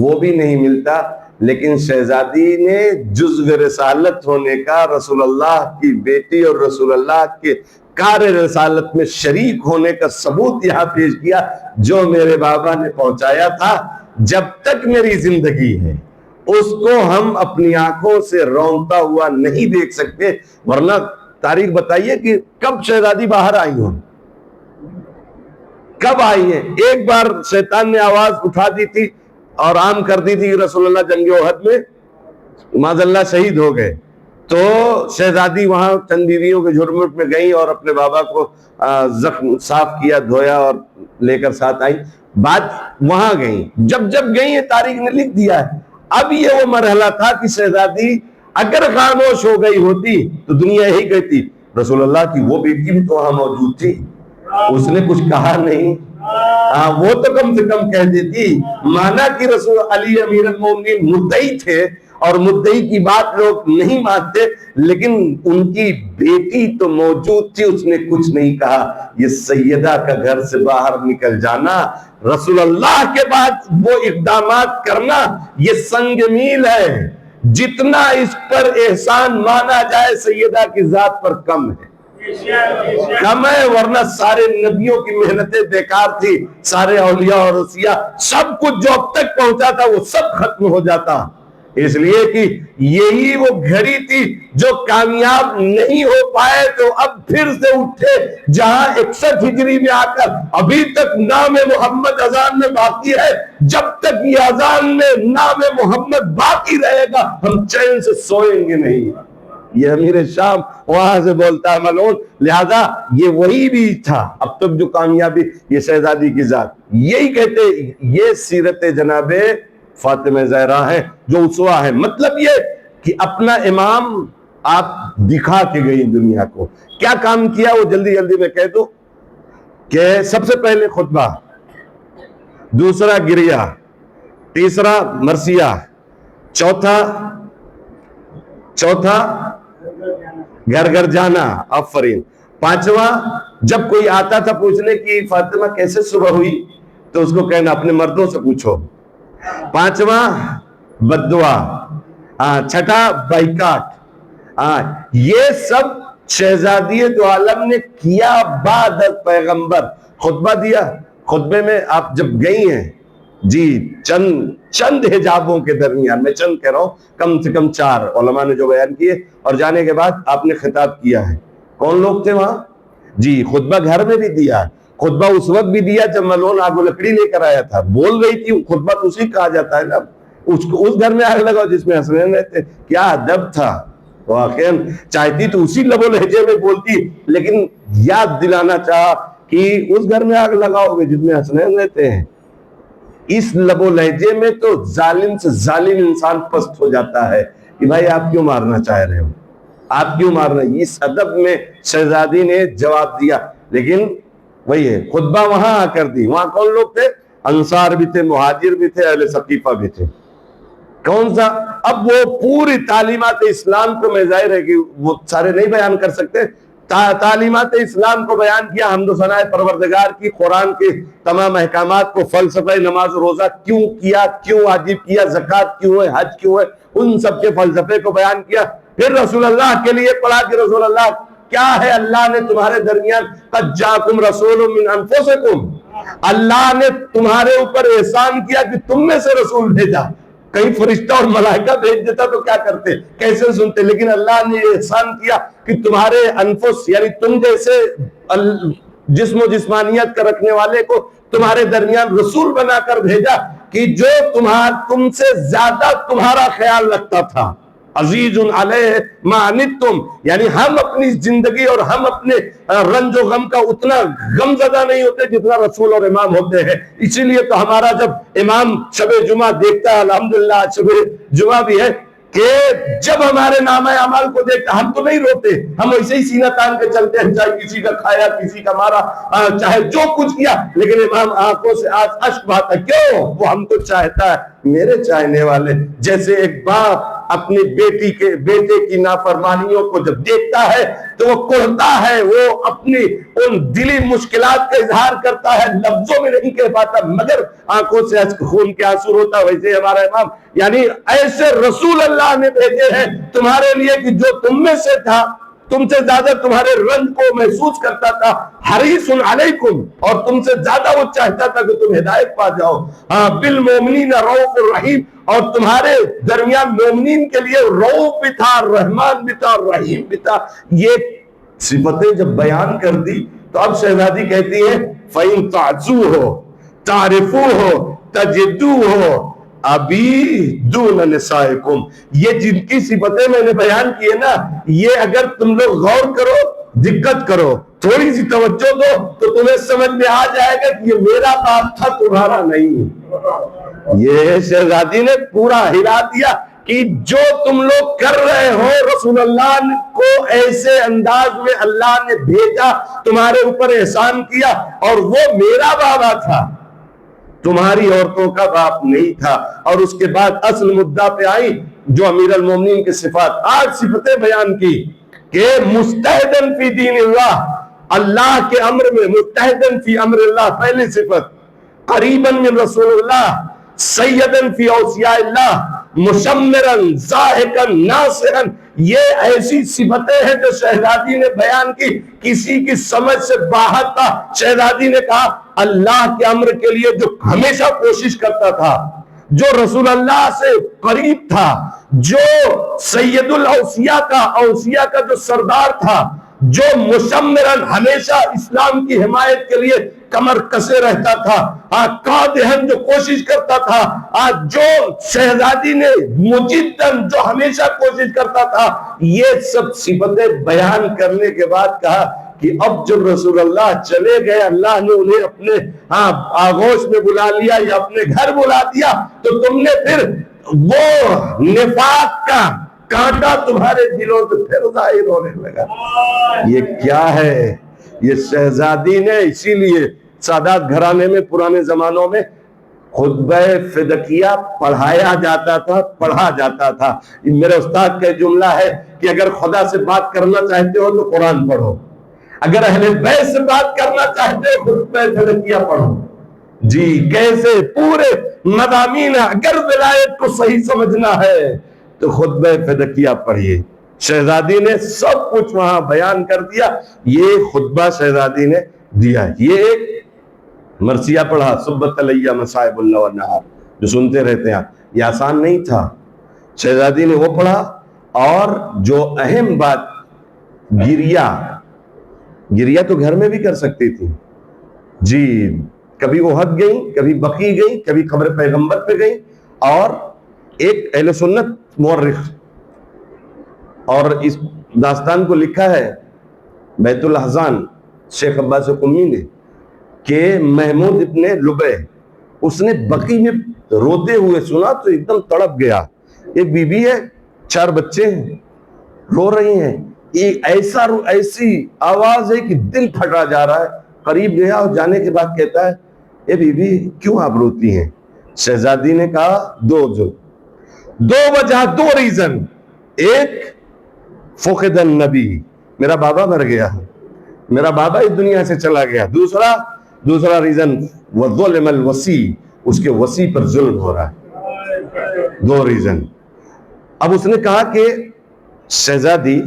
وہ بھی نہیں ملتا۔ لیکن شہزادی نے جزو رسالت ہونے کا، رسول اللہ کی بیٹی اور رسول اللہ کے کار رسالت میں شریک ہونے کا ثبوت یہاں پیش کیا، جو میرے بابا نے پہنچایا تھا۔ جب تک میری زندگی ہے اس کو ہم اپنی آنکھوں سے رونتا ہوا نہیں دیکھ سکتے۔ ورنہ تاریخ بتائیے کہ کب شہزادی باہر آئی ہوں، کب آئی ہیں؟ ایک بار شیطان نے آواز اٹھا دی تھی اور عام کر دی تھی کہ رسول اللہ جنگ احد میں معاذ اللہ شہید ہو گئے، تو شہزادی وہاں چند بیویوں کے جھرمٹ میں گئیں اور اپنے بابا کو زخم صاف کیا، دھویا اور لے کر ساتھ آئیں۔ بات وہاں گئیں، جب گئیں یہ تاریخ نے لکھ دیا ہے۔ اب یہ وہ مرحلہ تھا کہ شہزادی اگر خاموش ہو گئی ہوتی تو دنیا یہی کہتی رسول اللہ کی وہ بیٹی بھی تو وہاں موجود تھی، اس نے کچھ کہا نہیں، وہ تو کم سے کم کہہ دیتی۔ مانا کہ رسول علی امیر المومنین مدعی تھے اور مدعی کی بات لوگ نہیں مانتے، لیکن ان کی بیٹی تو موجود تھی، اس نے کچھ نہیں کہا۔ یہ سیدہ کا گھر سے باہر نکل جانا، رسول اللہ کے بعد وہ اقدامات کرنا، یہ سنگ میل ہے۔ جتنا اس پر احسان مانا جائے سیدہ کی ذات پر کم ہے، کم ہے۔ ورنہ سارے نبیوں کی محنتیں بیکار تھی، سارے اولیاء اور اوصیاء، سب کچھ جو اب تک پہنچا تھا وہ سب ختم ہو جاتا، اس لیے کہ یہی وہ گھڑی تھی جو کامیاب نہیں ہو پائے تو اب پھر سے اٹھے، جہاں 61 ہجری میں آ کر ابھی تک نام محمد اذان میں باقی ہے۔ جب تک یہ اذان میں نام محمد باقی رہے گا ہم چین سے سوئیں گے نہیں۔ یہ امیر شام وہاں سے بولتا ہے ملعون، لہذا یہ وہی بھی تھا اب تک جو کامیابی، یہ شہزادی کی ذات۔ یہی کہتے یہ سیرت جناب فاطمہ زہرا ہے جو اسوہ ہے۔ مطلب یہ کہ اپنا امام آپ دکھا کے گئی دنیا کو۔ کیا کام کیا وہ جلدی میں کہہ دو کہ سب سے پہلے خطبہ، دوسرا گریہ، تیسرا مرثیہ، چوتھا گھر گھر جانا، آفرین، پانچواں جب کوئی آتا تھا پوچھنے کی فاطمہ کیسے صبح ہوئی تو اس کو کہنا اپنے مردوں سے پوچھو، پانچواں بد دعا، چھٹا بائیکاٹ۔ یہ سب شہزادی دو عالم نے کیا بعد پیغمبر۔ خطبہ دیا، خطبے میں آپ جب گئی ہیں جی چند حجابوں کے درمیان، میں چند کہہ رہا ہوں، کم سے کم 4 علماء نے جو بیان کیے، اور جانے کے بعد آپ نے خطاب کیا ہے کون لوگ تھے وہاں؟ جی خطبہ گھر میں بھی دیا، خطبہ اس وقت بھی دیا جب ملعون آگ و لکڑی لے کر آیا تھا، بول رہی تھی، خطبہ تو اسی کہا جاتا ہے نا، اس گھر میں آگ لگاؤ جس میں حسنین رہتے، کیا ادب تھا، واقعا چاہتی تو اسی لب و لہجے میں بولتی، لیکن یاد دلانا چاہا کہ اس گھر میں آگ لگاؤ گے جس میں حسنین رہتے ہیں، اس لب و لہجے میں تو ظالم سے ظالم انسان پست ہو جاتا ہے کہ بھائی آپ کیوں مارنا چاہ رہے ہو، آپ کیوں مارنا، اس ادب میں شہزادی نے جواب دیا، لیکن وہی ہے خطبہ وہاں آ کر دی، وہاں کون لوگ تھے؟ انصار بھی تھے، مہاجر بھی تھے، اہل ثقیفہ بھی تھے، کون سا؟ اب وہ پوری تعلیمات اسلام کو، میں ظاہر ہے کہ وہ سارے نہیں بیان کر سکتے، تعلیمات اسلام کو بیان کیا، حمد و ثناء پروردگار کی، قرآن کے تمام احکامات کو، فلسفہ نماز و روزہ کیوں کیا، کیوں واجب کیا، زکوٰۃ کیوں ہے، حج کیوں ہے، ان سب کے فلسفے کو بیان کیا، پھر رسول اللہ کے لیے پڑھا کہ رسول اللہ کیا ہے، اللہ نے تمہارے درمیان قد جاءکم رسول من انفسکم، اللہ نے تمہارے اوپر احسان کیا کہ تم میں سے رسول بھیجا، کہیں فرشتہ اور ملائکہ بھیج دیتا تو کیا کرتے، کیسے سنتے، لیکن اللہ نے احسان کیا کہ تمہارے انفس یعنی تم جیسے جسم و جسمانیت کا رکھنے والے کو تمہارے درمیان رسول بنا کر بھیجا کہ جو تم سے زیادہ تمہارا خیال رکھتا تھا، عزیز علیہ ما عنتم، یعنی ہم اپنی زندگی اور ہم اپنے رنج و غم کا اتنا غم زدہ نہیں ہوتے جتنا رسول اور امام ہوتے ہیں، اسی لیے تو ہمارا جب امام شب جمعہ دیکھتا ہے، الحمدللہ شب جمعہ بھی ہے، کہ جب ہمارے نامہ اعمال کو دیکھتا ہم تو نہیں روتے، ہم ایسے ہی سینہ تان کے چلتے ہیں، چاہے کسی کا کھایا، کسی کا مارا، چاہے جو کچھ کیا، لیکن امام آنکھوں سے اشک بہاتا ہے، کیوں؟ وہ ہم کو چاہتا ہے، میرے چاہنے والے، جیسے ایک باپ اپنی بیٹے کی نافرمانیوں کو جب دیکھتا ہے تو وہ کوہتا ہے، وہ اپنی ان دلی مشکلات کا اظہار کرتا ہے، لفظوں میں نہیں کہہ پاتا مگر آنکھوں سے خون کے آنسو ہوتا، ویسے ہمارا امام یعنی ایسے رسول اللہ نے بھیجے ہیں تمہارے لیے کہ جو تم میں سے تھا، تم سے زیادہ تمہارے رنج کو محسوس کرتا تھا، حریص علیکم، اور تم سے زیادہ وہ چاہتا تھا کہ تم ہدایت پا جاؤ، بالمومنین رؤوف الرحیم، اور تمہارے درمیان مومنین کے لیے رؤوف بھی تھا، رحمان بھی تھا، رحیم بھی تھا۔ یہ صفتیں جب بیان کر دی تو اب شہزادی کہتی ہے فَإِن تَعْزُوهُ تَعْرِفُوهُ تَجِدُوهُ ابھی دون نسائکم، یہ جن کی صفتیں میں نے بیان کی ہے نا، یہ اگر تم لوگ غور کرو، دقت کرو، تھوڑی سی توجہ دو تو تمہیں سمجھ میں آ جائے گا کہ یہ میرا باپ تھا، تمہارا نہیں۔ یہ شہزادی نے پورا ہلا دیا کہ جو تم لوگ کر رہے ہو، رسول اللہ کو ایسے انداز میں اللہ نے بھیجا، تمہارے اوپر احسان کیا، اور وہ میرا بابا تھا، تمہاری عورتوں کا باپ نہیں تھا۔ اور اس کے بعد اصل مدعا پہ آئی جو امیر المومنین کے صفات، 8 صفتیں بیان کی کہ مستحدن فی دین اللہ، اللہ کے امر میں، مستحدن فی امر اللہ پہلی صفت، قریباً من رسول اللہ، سیدن فی اوصیاء اللہ، مشمرن ضاحکن ناصرن، یہ ایسی صفتیں ہیں جو شہزادی نے بیان کی، کسی کی سمجھ سے باہر تھا۔ شہزادی نے کہا اللہ کے امر کے لیے جو ہمیشہ کوشش کرتا تھا، جو رسول اللہ سے قریب تھا، جو سید الاوصیاء کا جو سردار تھا، جو مشمرن ہمیشہ اسلام کی حمایت کے لیے کمر کسے رہتا تھا، قادہن جو کوشش کرتا تھا، جو شہزادی نے مجدن جو ہمیشہ کوشش کرتا تھا، یہ سب صفتیں بیان کرنے کے بعد کہا کہ اب جب رسول اللہ چلے گئے، اللہ نے انہیں اپنے آغوش میں بلا لیا یا اپنے گھر بلا دیا، تو تم نے پھر وہ نفاق کا کانٹا تمہارے دلوں سے پھر ظاہر ہونے لگا۔ یہ کیا ہے؟ یہ شہزادی نے، اسی لیے سادات گھرانے میں پرانے زمانوں میں خطبہ فدقیہ پڑھایا جاتا تھا، پڑھا جاتا تھا۔ میرے استاد کا جملہ ہے کہ اگر خدا سے بات کرنا چاہتے ہو تو قرآن پڑھو، اگر اہل بیت سے بات کرنا چاہتے ہو خطبہ فدقیہ پڑھو۔ جی کیسے؟ پورے مضامین، اگر ولایت کو صحیح سمجھنا ہے تو خطبہ فدقیہ پڑھیے۔ شہزادی نے سب کچھ وہاں بیان کر دیا، یہ خطبہ شہزادی نے دیا۔ یہ ایک مرثیہ پڑھا، سبت علیہ مصائب اللہ والنہار، جو سنتے رہتے ہیں، یہ آسان نہیں تھا۔ شہزادی نے وہ پڑھا، اور جو اہم بات گریہ، گریا تو گھر میں بھی کر سکتی تھی جی، کبھی احد گئی، کبھی بقیع گئی، کبھی قبر پیغمبر پہ گئی. اور ایک اہل سنت مورخ اور اس داستان کو لکھا ہے بیت الاحزان شیخ عباس قمی نے کہ محمود ابن لبے اس نے بقیع میں روتے ہوئے سنا تو ایک دم تڑپ گیا. ایک بی بی ہے، 4 بچے ہیں، رو رہی ہیں، ایسی آواز ہے کہ دل پھٹا جا رہا ہے. قریب گیا اور جانے کے بعد کہتا ہے اے بی بی کیوں آپ روتی ہیں؟ شہزادی نے کہا دو وجہ، 2 ریزن. ایک فقد النبی، میرا بابا مر گیا، میرا بابا اس دنیا سے چلا گیا. دوسرا ریزن وظلم الوصی، اس کے وصی پر ظلم ہو رہا ہے. 2 ریزن. اب اس نے کہا کہ شہزادی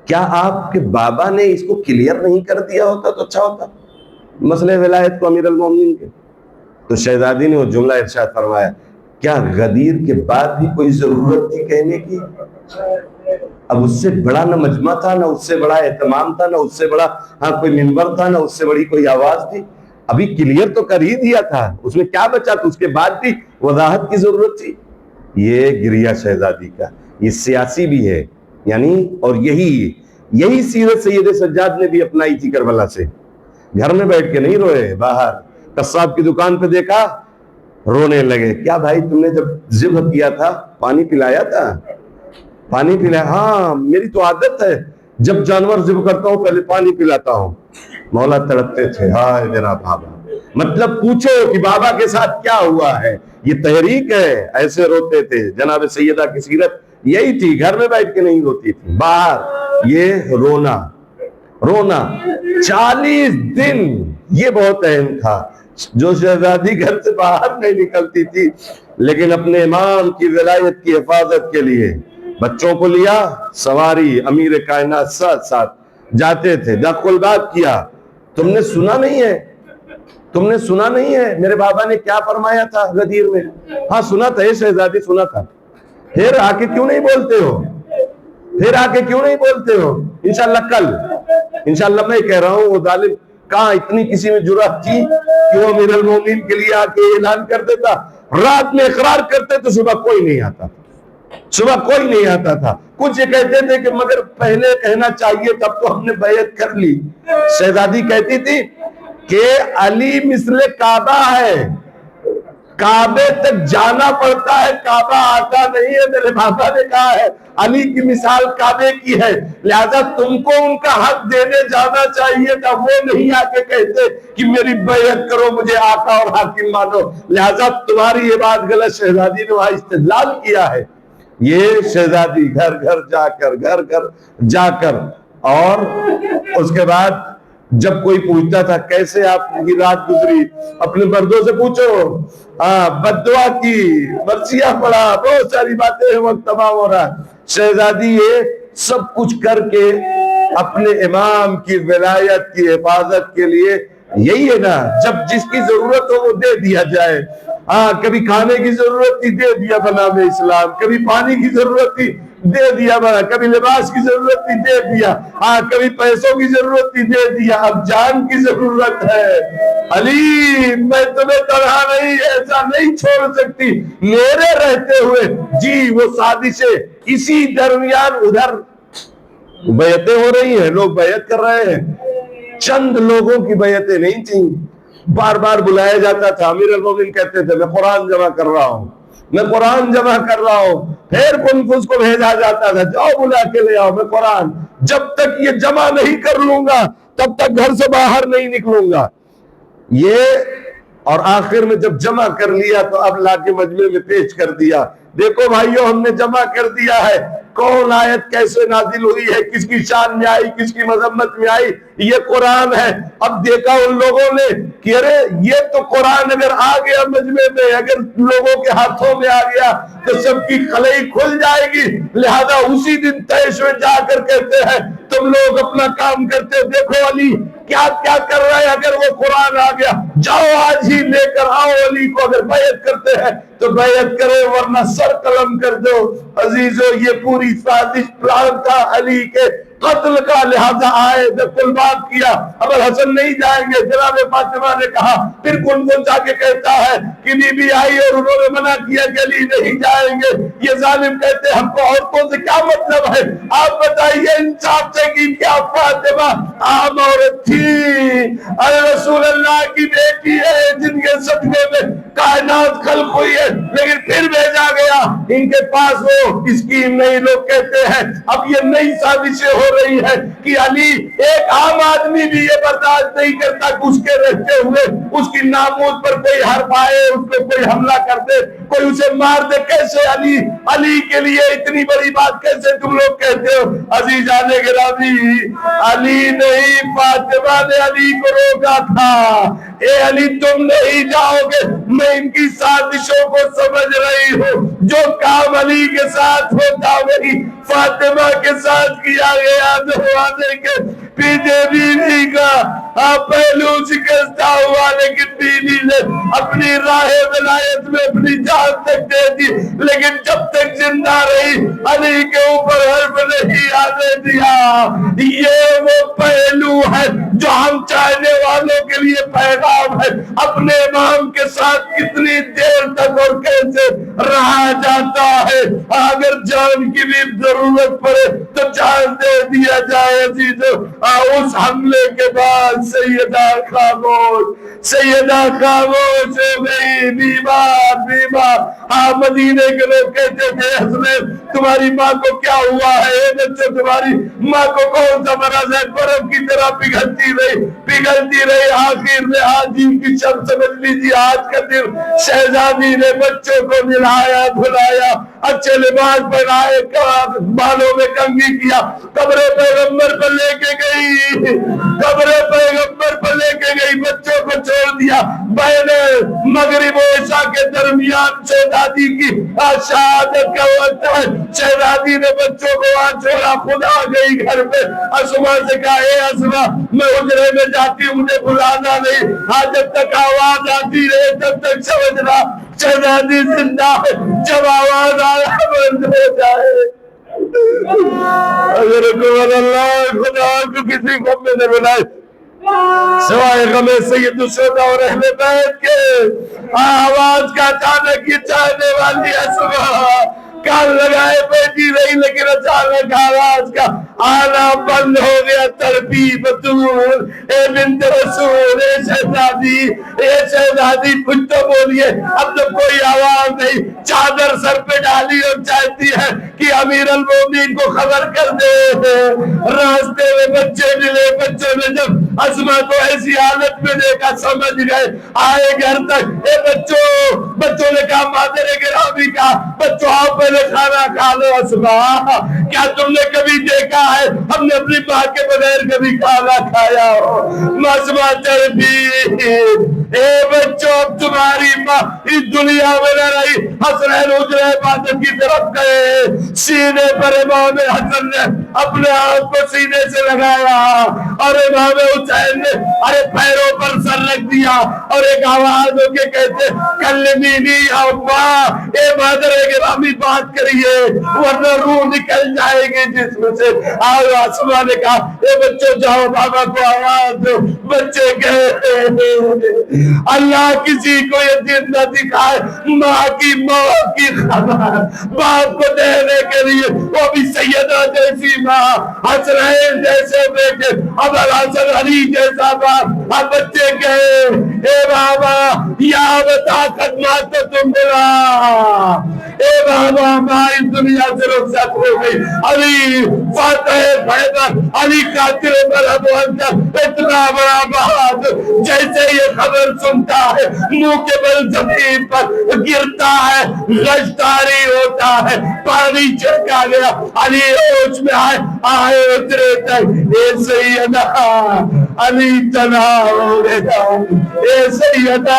کیا آپ کے بابا نے اس کو کلیئر نہیں کر دیا ہوتا تو اچھا ہوتا، مسئلہ ولایت کو امیر المومنین کے. تو شہزادی نے وہ جملہ ارشاد فرمایا کیا غدیر کے بعد بھی کوئی ضرورت تھی کہنے کی؟ اب اس سے بڑا نہ مجمع تھا، نہ اس سے بڑا اہتمام تھا، نہ اس سے بڑا کوئی منبر تھا، نہ اس سے بڑی کوئی آواز تھی. ابھی کلیئر تو کر ہی دیا تھا، اس میں کیا بچا تھا؟ اس کے بعد بھی وضاحت کی ضرورت تھی. یہ گریہ شہزادی کا، یہ سیاسی بھی ہے یعنی، اور یہی سیرت سید سجاد نے بھی اپنائی تھی کربلا سے. گھر میں بیٹھ کے نہیں روئے، باہر قصاب کی دکان پہ دیکھا رونے لگے. کیا بھائی تم نے جب ذبح کیا تھا پانی پلایا تھا؟ پانی پلایا؟ ہاں میری تو عادت ہے جب جانور ذبح کرتا ہوں پہلے پانی پلاتا ہوں. مولا تڑپتے تھے، ہائے میرا بابا. مطلب پوچھو کہ بابا کے ساتھ کیا ہوا ہے. یہ تحریک ہے، ایسے روتے تھے. جناب سیدہ کی سیرت یہی تھی، گھر میں بیٹھ کے نہیں روتی تھی، باہر یہ رونا 40 دن. یہ بہت اہم تھا. جو شہزادی گھر سے باہر نہیں نکلتی تھی لیکن اپنے امام کی ولایت کی حفاظت کے لیے بچوں کو لیا، سواری، امیر کائنات ساتھ جاتے تھے. دخل بات کیا، تم نے سنا نہیں ہے میرے بابا نے کیا فرمایا تھا غدیر میں؟ ہاں سنا تھا، یہ شہزادی سنا تھا. پھر آ کے کیوں نہیں بولتے ہو؟ انشاءاللہ میں کہہ رہا ہوں وہ ظالم کہاں اتنی کسی میں جرأت تھی کہ وہ امیر المومنین کے لیے آ کے اعلان کر دیتا. رات میں اقرار کرتے تو صبح کوئی نہیں آتا تھا. کچھ یہ کہتے تھے کہ مگر پہلے کہنا چاہیے تب تو ہم نے بیعت کر لی. شہزادی کہتی تھی کہ علی مثل کعبہ ہے، کعبے تک جانا پڑتا ہے، کعبہ آتا نہیں ہے. میرے بابا نے کہا ہے علی کی مثال کعبے کی ہے، لہذا تم کو ان کا حق دینے جانا چاہیے تھا. وہ نہیں آ کے کہتے کہ میری بیعت کرو، مجھے آقا اور حاکم مانو، لہذا تمہاری یہ بات غلط. شہزادی نے وہاں استدلال کیا ہے. یہ شہزادی گھر جا کر اور اس کے بعد جب کوئی پوچھتا تھا کیسے آپ کی رات گزری، اپنے مردوں سے پوچھو، بد دعا کی، مرثیہ پڑھا، بہت ساری باتیں، وقت تمام ہو رہا. شہزادی یہ سب کچھ کر کے اپنے امام کی ولایت کی حفاظت کے لیے، یہی ہے نا جب جس کی ضرورت ہو وہ دے دیا جائے. کبھی کھانے کی ضرورت تھی دے دیا بنام اسلام، کبھی پانی کی ضرورت تھی دے دیا بنا، کبھی لباس کی ضرورت تھی دے دیا، کبھی پیسوں کی ضرورت تھی دے دیا. اب جان کی ضرورت ہے. علی میں تمہیں تنہا نہیں، ایسا نہیں چھوڑ سکتی میرے رہتے ہوئے. جی وہ سازشیں اسی درمیان ادھر بیعتیں ہو رہی ہیں، لوگ بیعت کر رہے ہیں. چند لوگوں کی بیعتیں نہیں تھیں، بار بار بلایا جاتا تھا. امیر المومنین کہتے تھے میں قرآن جمع کر رہا ہوں. پھر کنفوس کو بھیجا جاتا تھا جاؤ بلا کے لے آؤ، میں قرآن جب تک یہ جمع نہیں کر لوں گا تب تک گھر سے باہر نہیں نکلوں گا. اور آخر میں جب جمع کر لیا تو اب لا کے مجمع میں پیش کر دیا، دیکھو بھائیو ہم نے جمع کر دیا ہے. کون آیت کیسے نازل ہوئی ہے، کس کی شان میں آئی، کس کی مذمت میں آئی، یہ قرآن ہے. اب دیکھا ان لوگوں نے کہ ارے یہ تو قرآن اگر آ گیا مجمع میں، اگر لوگوں کے ہاتھوں میں آ گیا تو سب کی خلئی کھل جائے گی. لہذا اسی دن تیش میں جا کر کہتے ہیں تم لوگ اپنا کام کرتے، دیکھو علی کیا کر رہے ہیں. اگر وہ قرآن آ گیا جاؤ آج ہی لے کر آؤ علی کو. اگر بیعت کرتے ہیں تو بیعت کرے ورنہ سر قلم کر دو. عزیزو یہ پوری سازش پلان تھا علی کے قتل کا لہذا آئے جب کل بات کیا اب الحسن نہیں جائیں گے. جناب فاطمہ نے کہا پھر کون جا کے کہتا ہے کہ بی بی آئی اور انہوں نے منع کیا کہ علی نہیں جائیں گے. یہ ظالم کہتے ہم کو عورتوں سے کیا مطلب ہے, آپ بتائیے انصاف سے کی کیا فاطمہ عام عورت تھی, رسول اللہ کی بیٹی ہے جن کے صدقے میں کائنات خلق ہوئی ہے, لیکن پھر بھیجا گیا ان کے پاس وہ اسکیم نہیں. لوگ کہتے ہیں اب یہ نئی سازشیں ہو رہی ہے کہ علی ایک عام آدمی بھی یہ برداشت نہیں کرتا کہ اس کے رہتے ہوئے اس کی ناموس پر کوئی حرف آئے, اس پہ کوئی حملہ کر دے, کوئی اسے مار دے. کیسے علی, علی کے لیے اتنی بڑی بات کیسے تم لوگ کہتے ہو؟ عزیزان گرامی, علی نہیں فاطمہ نے علی کو روکا تھا. اے علی تم نہیں جاؤ گے, میں ان کی سازشوں کو سمجھ رہی ہوں. جو کام علی کے ساتھ ہوتا وہی فاطمہ کے ساتھ کیا گیا. دروازے کے پیچھے بیوی کا پہلو شکستہ ہوا, لیکن بیوی نے اپنی راہ ولایت میں اپنی جان تک دے دی, لیکن جب تک زندہ رہی علی کے اوپر حرف نہیں آنے دیا. یہ وہ پہلو ہے جو ہم چاہنے والوں کے لیے پیغام ہے. اپنے امام کے ساتھ کتنی دیر تک اور کیسے رہا جاتا ہے, اگر جان کی بھی ضرورت پڑے تو جان دے دیا جائے. عزیزو, اس حملے کے بعد سیدہ خاموش ہو گئی, بیمار. مدینے کے لوگ کہتے تھے حسن تمہاری ماں کو کیا ہوا ہے؟ بچوں تمہاری ماں کو کون سا مرض ہے؟ برف کی طرح پگھلتی رہی. آخر میں آج ہی کی شب سمجھ لیجیے, آج کا دن شہزادی نے بچوں کو نہلایا دھلایا, اچھے لباس پہنائے, بالوں میں کنگھی کیا, قبر پیغمبر پر لے کے گئی, بچوں کو چھوڑ دیا. بین مغرب و عشاء کے درمیان شہزادی کی شہادت کا وقت ہے. شہزادی نے بچوں کو وہاں چھوڑا, خود آ گئی گھر پہ. اسما سے کہا اے اسما میں حجرے میں جاتی ہوں, مجھے بلانا نہیں, جب تک آواز آتی رہے تب تک سمجھنا شہزادی زندہ ہے, جب آواز آیا بند ہو جائے. اگر اللہ خدا کو کسی غم میں نہ بنائے سوائے غم سید الشہداء اور اہل بیت کے. آواز کا اچانک یہ چاہنے والی اسما کان لگائے بیٹھی رہی, لیکن اچانک آواز کا آنا بند ہو گیا. تڑپی بطول, اے بنت رسول, اے شہزادی کچھ تو بولیے. اب تو کوئی آواز نہیں, چادر سر پہ ڈالی اور چاہتی ہے کہ امیر المومنین کو خبر کر دے. راستے میں بچے ملے, بچوں نے جب اسما کو ایسی حالت میں دیکھا سمجھ گئے, آئے گھر تک. اے بچوں نے کہا مادر گرامی کا بچوں آپ پہلے کھانا کھا لو. اسما کیا تم نے کبھی دیکھا ہے ہم نے اپنی ماں کے بغیر کبھی کھانا کھایا ہو؟ اسما چڑھی, اے بچوں اب تمہاری ماں اس دنیا میں نہ رہی. حسنین حجرہ عبادت کی طرف گئے, سینے پر امام حسن نے اپنے ہاتھ کو سینے سے لگایا اور امام حسین نے پیروں پر سر رکھ دیا اور ایک آواز ہو کے کہتے کلمینی یا اماں, اے مادر گرامی بات کریے ورنہ روح نکل جائے گی جسم سے. اسما نے کہا اے بچوں جاؤ بابا کو آواز دو. بچے گئے. اللہ کسی کو یہ دن نہ دکھائے ماں کی موت کی خبر باپ کو دینے کے لیے, وہ بھی سیدہ جیسی ماں, حسنین جیسے بیٹے, ابو الحسن علی جیسا باپ. اب بچے گئے, اے بابا یا بتا خدمات تو تم بلا. اے بابا ماں اس دنیا سے رخصت ہو گئی. علی فاتح خیبر, علی قاتل برحمت, اتنا بڑا بہادر جیسے یہ خبر سنتا ہے منہ کے بل زمین پر گرتا ہے, غشتاری ہوتا ہے, پانی چھڑکا گیا. علی ہوش میں آئے اترے تک اے سیدہ علی تنہا ہو گیا. اے سیدہ,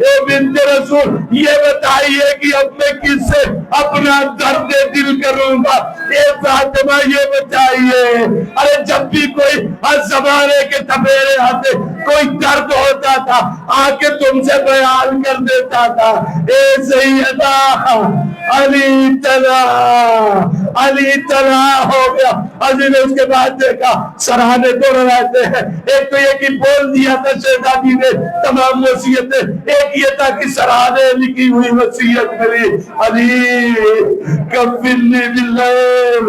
اے بنت رسول, یہ بتائیے کہ اب میں کس سے اپنا درد دل کروں گا؟ اے فاطمہ یہ بتائیے. ارے جب بھی کوئی زمانے کے تبیرے آتے, کوئی درد ہوتا تھا, آ کے تم سے بیان کر دیتا تھا. اے سیدہ علی تنہا ہو گیا. علی نے اس کے بعد دیکھا سرحانے دو روایتیں ہیں. ایک تو یہ کہ بول دیا تھا شہزادی نے تمام وصیتیں, ایک یہ تھا کہ سرحانے لکھی ہوئی وصیت ملی. علی کفنی باللیل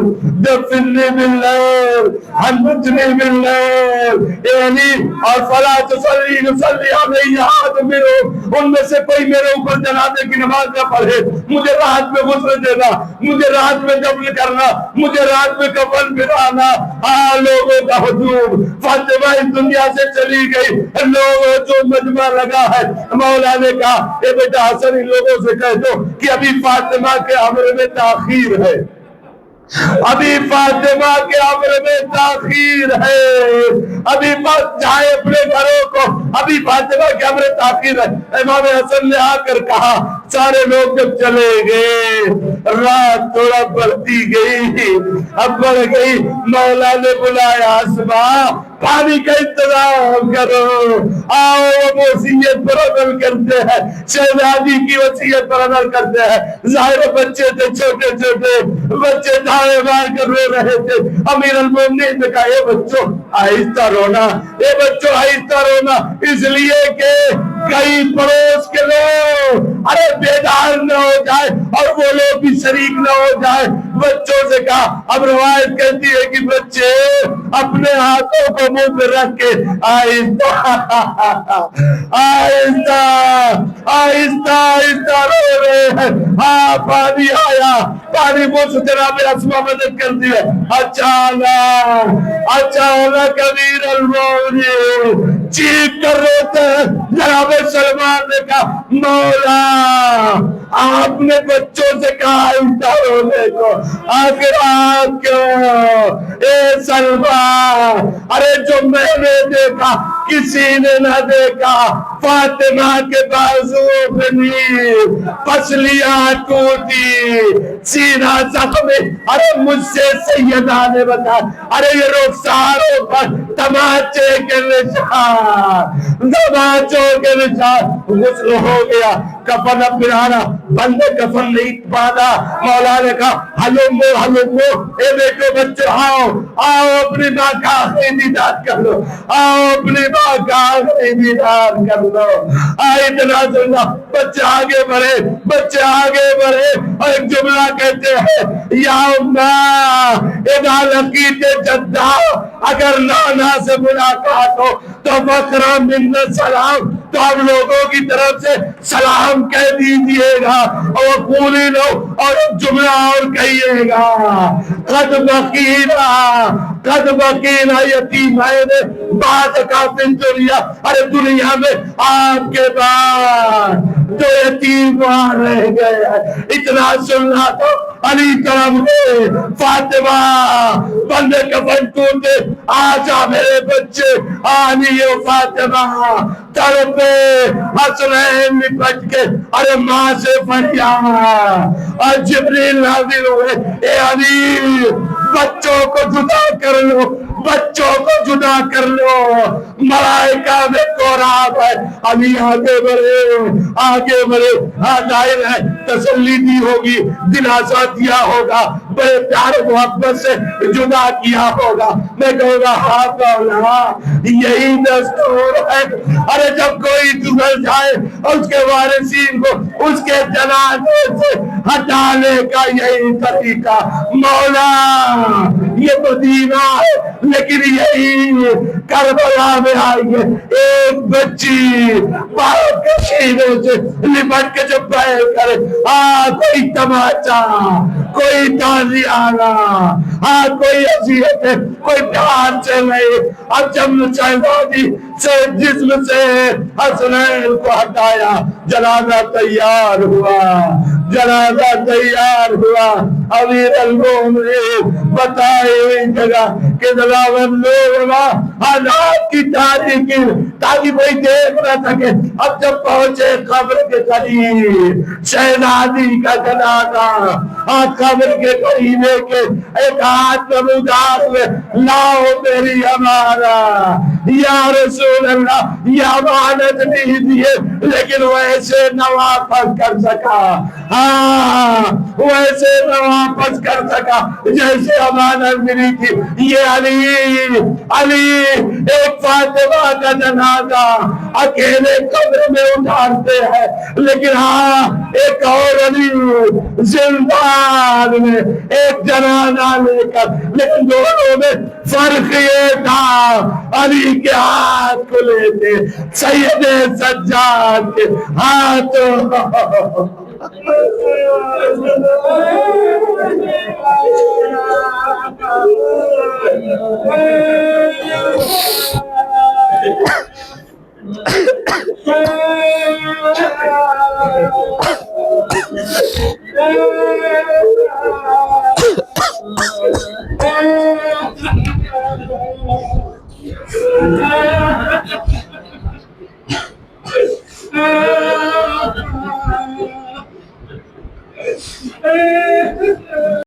دفنی باللیل حنبتنی باللیل. اے علی اور فلا تصلی نصلی علیہ احد منہم, ان میں سے کوئی میرے اوپر جنازے کی نماز نہ پڑھے. مجھے رات میں غسل دینا, مجھے رات میں دفن کرنا, مجھے رات میں کفن پہنانا. ہاں لوگوں کا ہجوم, فاطمہ اس دنیا سے چلی گئی, لوگوں جو مجمع لگا ہے. مولا نے کہا اے بیٹا حسن ان لوگوں سے کہہ دو کہ ابھی فاطمہ کے امر میں تاخیر ہے, ابھی فاطمہ کے امر میں تاخیر ہے, ابھی جائے اپنے گھروں کو, ابھی فاطمہ کے امر تاخیر ہے. امام حسن نے آ کر کہا, سارے لوگ جب چلے گئے رات تھوڑا بڑھتی گئی, اب بڑھ گئی. مولا نے بلایا اسما پانی کا انتظام کرو, آؤ وصیت پر عمل کرتے ہیں. شہزادی کی وصیت پر عمل کرتے ہیں. ظاہر بچے تھے چھوٹے چھوٹے بچے, دھاڑے مار کر رو رہے تھے. امیر المومنین نے کہا اے بچوں آہستہ رونا, اے بچوں آہستہ رونا, اس لیے کہ کئی پڑوس کے لوگ ارے بیدار نہ ہو جائے اور وہ لوگ بھی شریک نہ ہو جائے. بچوں سے کہا, اب روایت کہتی ہے کہ بچے اپنے ہاتھوں کو منہ پہ رکھ کے آہستہ آہستہ آہستہ آہستہ رو رہے ہیں. ہاں پانی آیا, پانی وہ جناب اسما مدد کرتی ہے. اچانک امیر المومنین چیخ کر روتے ہیں. جناب سلمان نے کہا مولا آپ نے بچوں سے کہا آہستہ رونے کو, آخر آپ کیوں؟ اے سلمان ارے جو میں نے دیکھا کسی نے نہ دیکھا, فاطمہ کے بازو پہ نیل, پسلیاں ٹوٹی, سینہ زخمی. ارے مجھ سے سیدہ نے بتا, ارے یہ رخساروں پر تماچے کے نشان, تماچوں کے نشان. غسل ہو گیا, کفن اب پہنانا, بندے کفن نہیں باندھا. مولا نے کہا ہلومو ہلومو, اے بیٹو بچوں آؤ آؤ اپنی ماں کا آخری دیدار کر لو, آؤ اپنی ماں کا آخری دیدار کر لو. اتنا سننا, بچے آگے بڑھے, بچے آگے بڑھے اور ایک جملہ کہتے ہیں یا اماں اذا لقیت جدہ, اگر نانا سے ملاقات ہو تو فقرا من سلام, تو آپ لوگوں کی طرف سے سلام کہہ دیجئے گا. اور پوری لو اور جملہ اور کہیے گا قد بقینا یتیمین بعد کافن دنیا, ارے دنیا میں آپ کے بعد دو یتیم وہاں رہ گئے. اتنا سننا تو علی طرف نے فاطمہ بندے کفن ٹوٹے, آجا میرے بچے, آنی فاطمہ تڑپے, حسنین لپٹ کے ارے ماں سے فریاد, اور جبریل نازل ہوئے, اے علی بچوں کو جدا کر لو, بچوں کو جدا کر لو. ملائکہ میں قرآن ہے. علی آگے بڑھے, آگے بڑھے. ظاہر ہے تسلی دی ہوگی, دلاسا دیا ہوگا, بڑے پیار محبت سے جدا کیا ہوگا. میں کہوں گا ہاں مولا یہی دستور ہے. ارے جب کوئی گزر جائے اس کے وارثین کو اس کے جنازے سے ہٹانے کا یہی طریقہ. مولا یہ مدینہ ہے لیکن یہی کربلا میں آئی ہے. ایک بچی باپ کے سینے سے لپٹ کے جب بیٹھ کرے, کوئی تماچا, کوئی تازیانہ, کوئی اذیت ہے, کوئی پیار سے نہیں. اب جب شہزادی سے جسم سے حسنین کو ہٹایا, جنازہ تیار ہوا, جنازہ تیار ہوا. امیر المومنین بتائی ہوئی جگہ کہ دلاور لوگ حالات کی تاریخی تاکہ کوئی دیکھ نہ سکے. اب جب پہنچے قبر کے قریب شہزادی کا جنازہ قبر کے قریب کے ایک ہاتھ نمودار میں لاؤ میری ہمارا یا رسول اللہ یہ امانت نہیں دیے لیکن ویسے نہ واپس کر سکا. ہاں ویسے نہ واپس کر سکا جیسے امانت ملی تھی. یہ علی ایک فاطمہ کا جنازہ اکیلے قبر میں اٹھاتے ہیں لیکن ہاں ایک اور علی زندان میں ایک جنازہ لے کر. لیکن دونوں میں فرق یہ تھا علی کے ہاتھ کو لیتے سید سجاد کے ہاتھوں.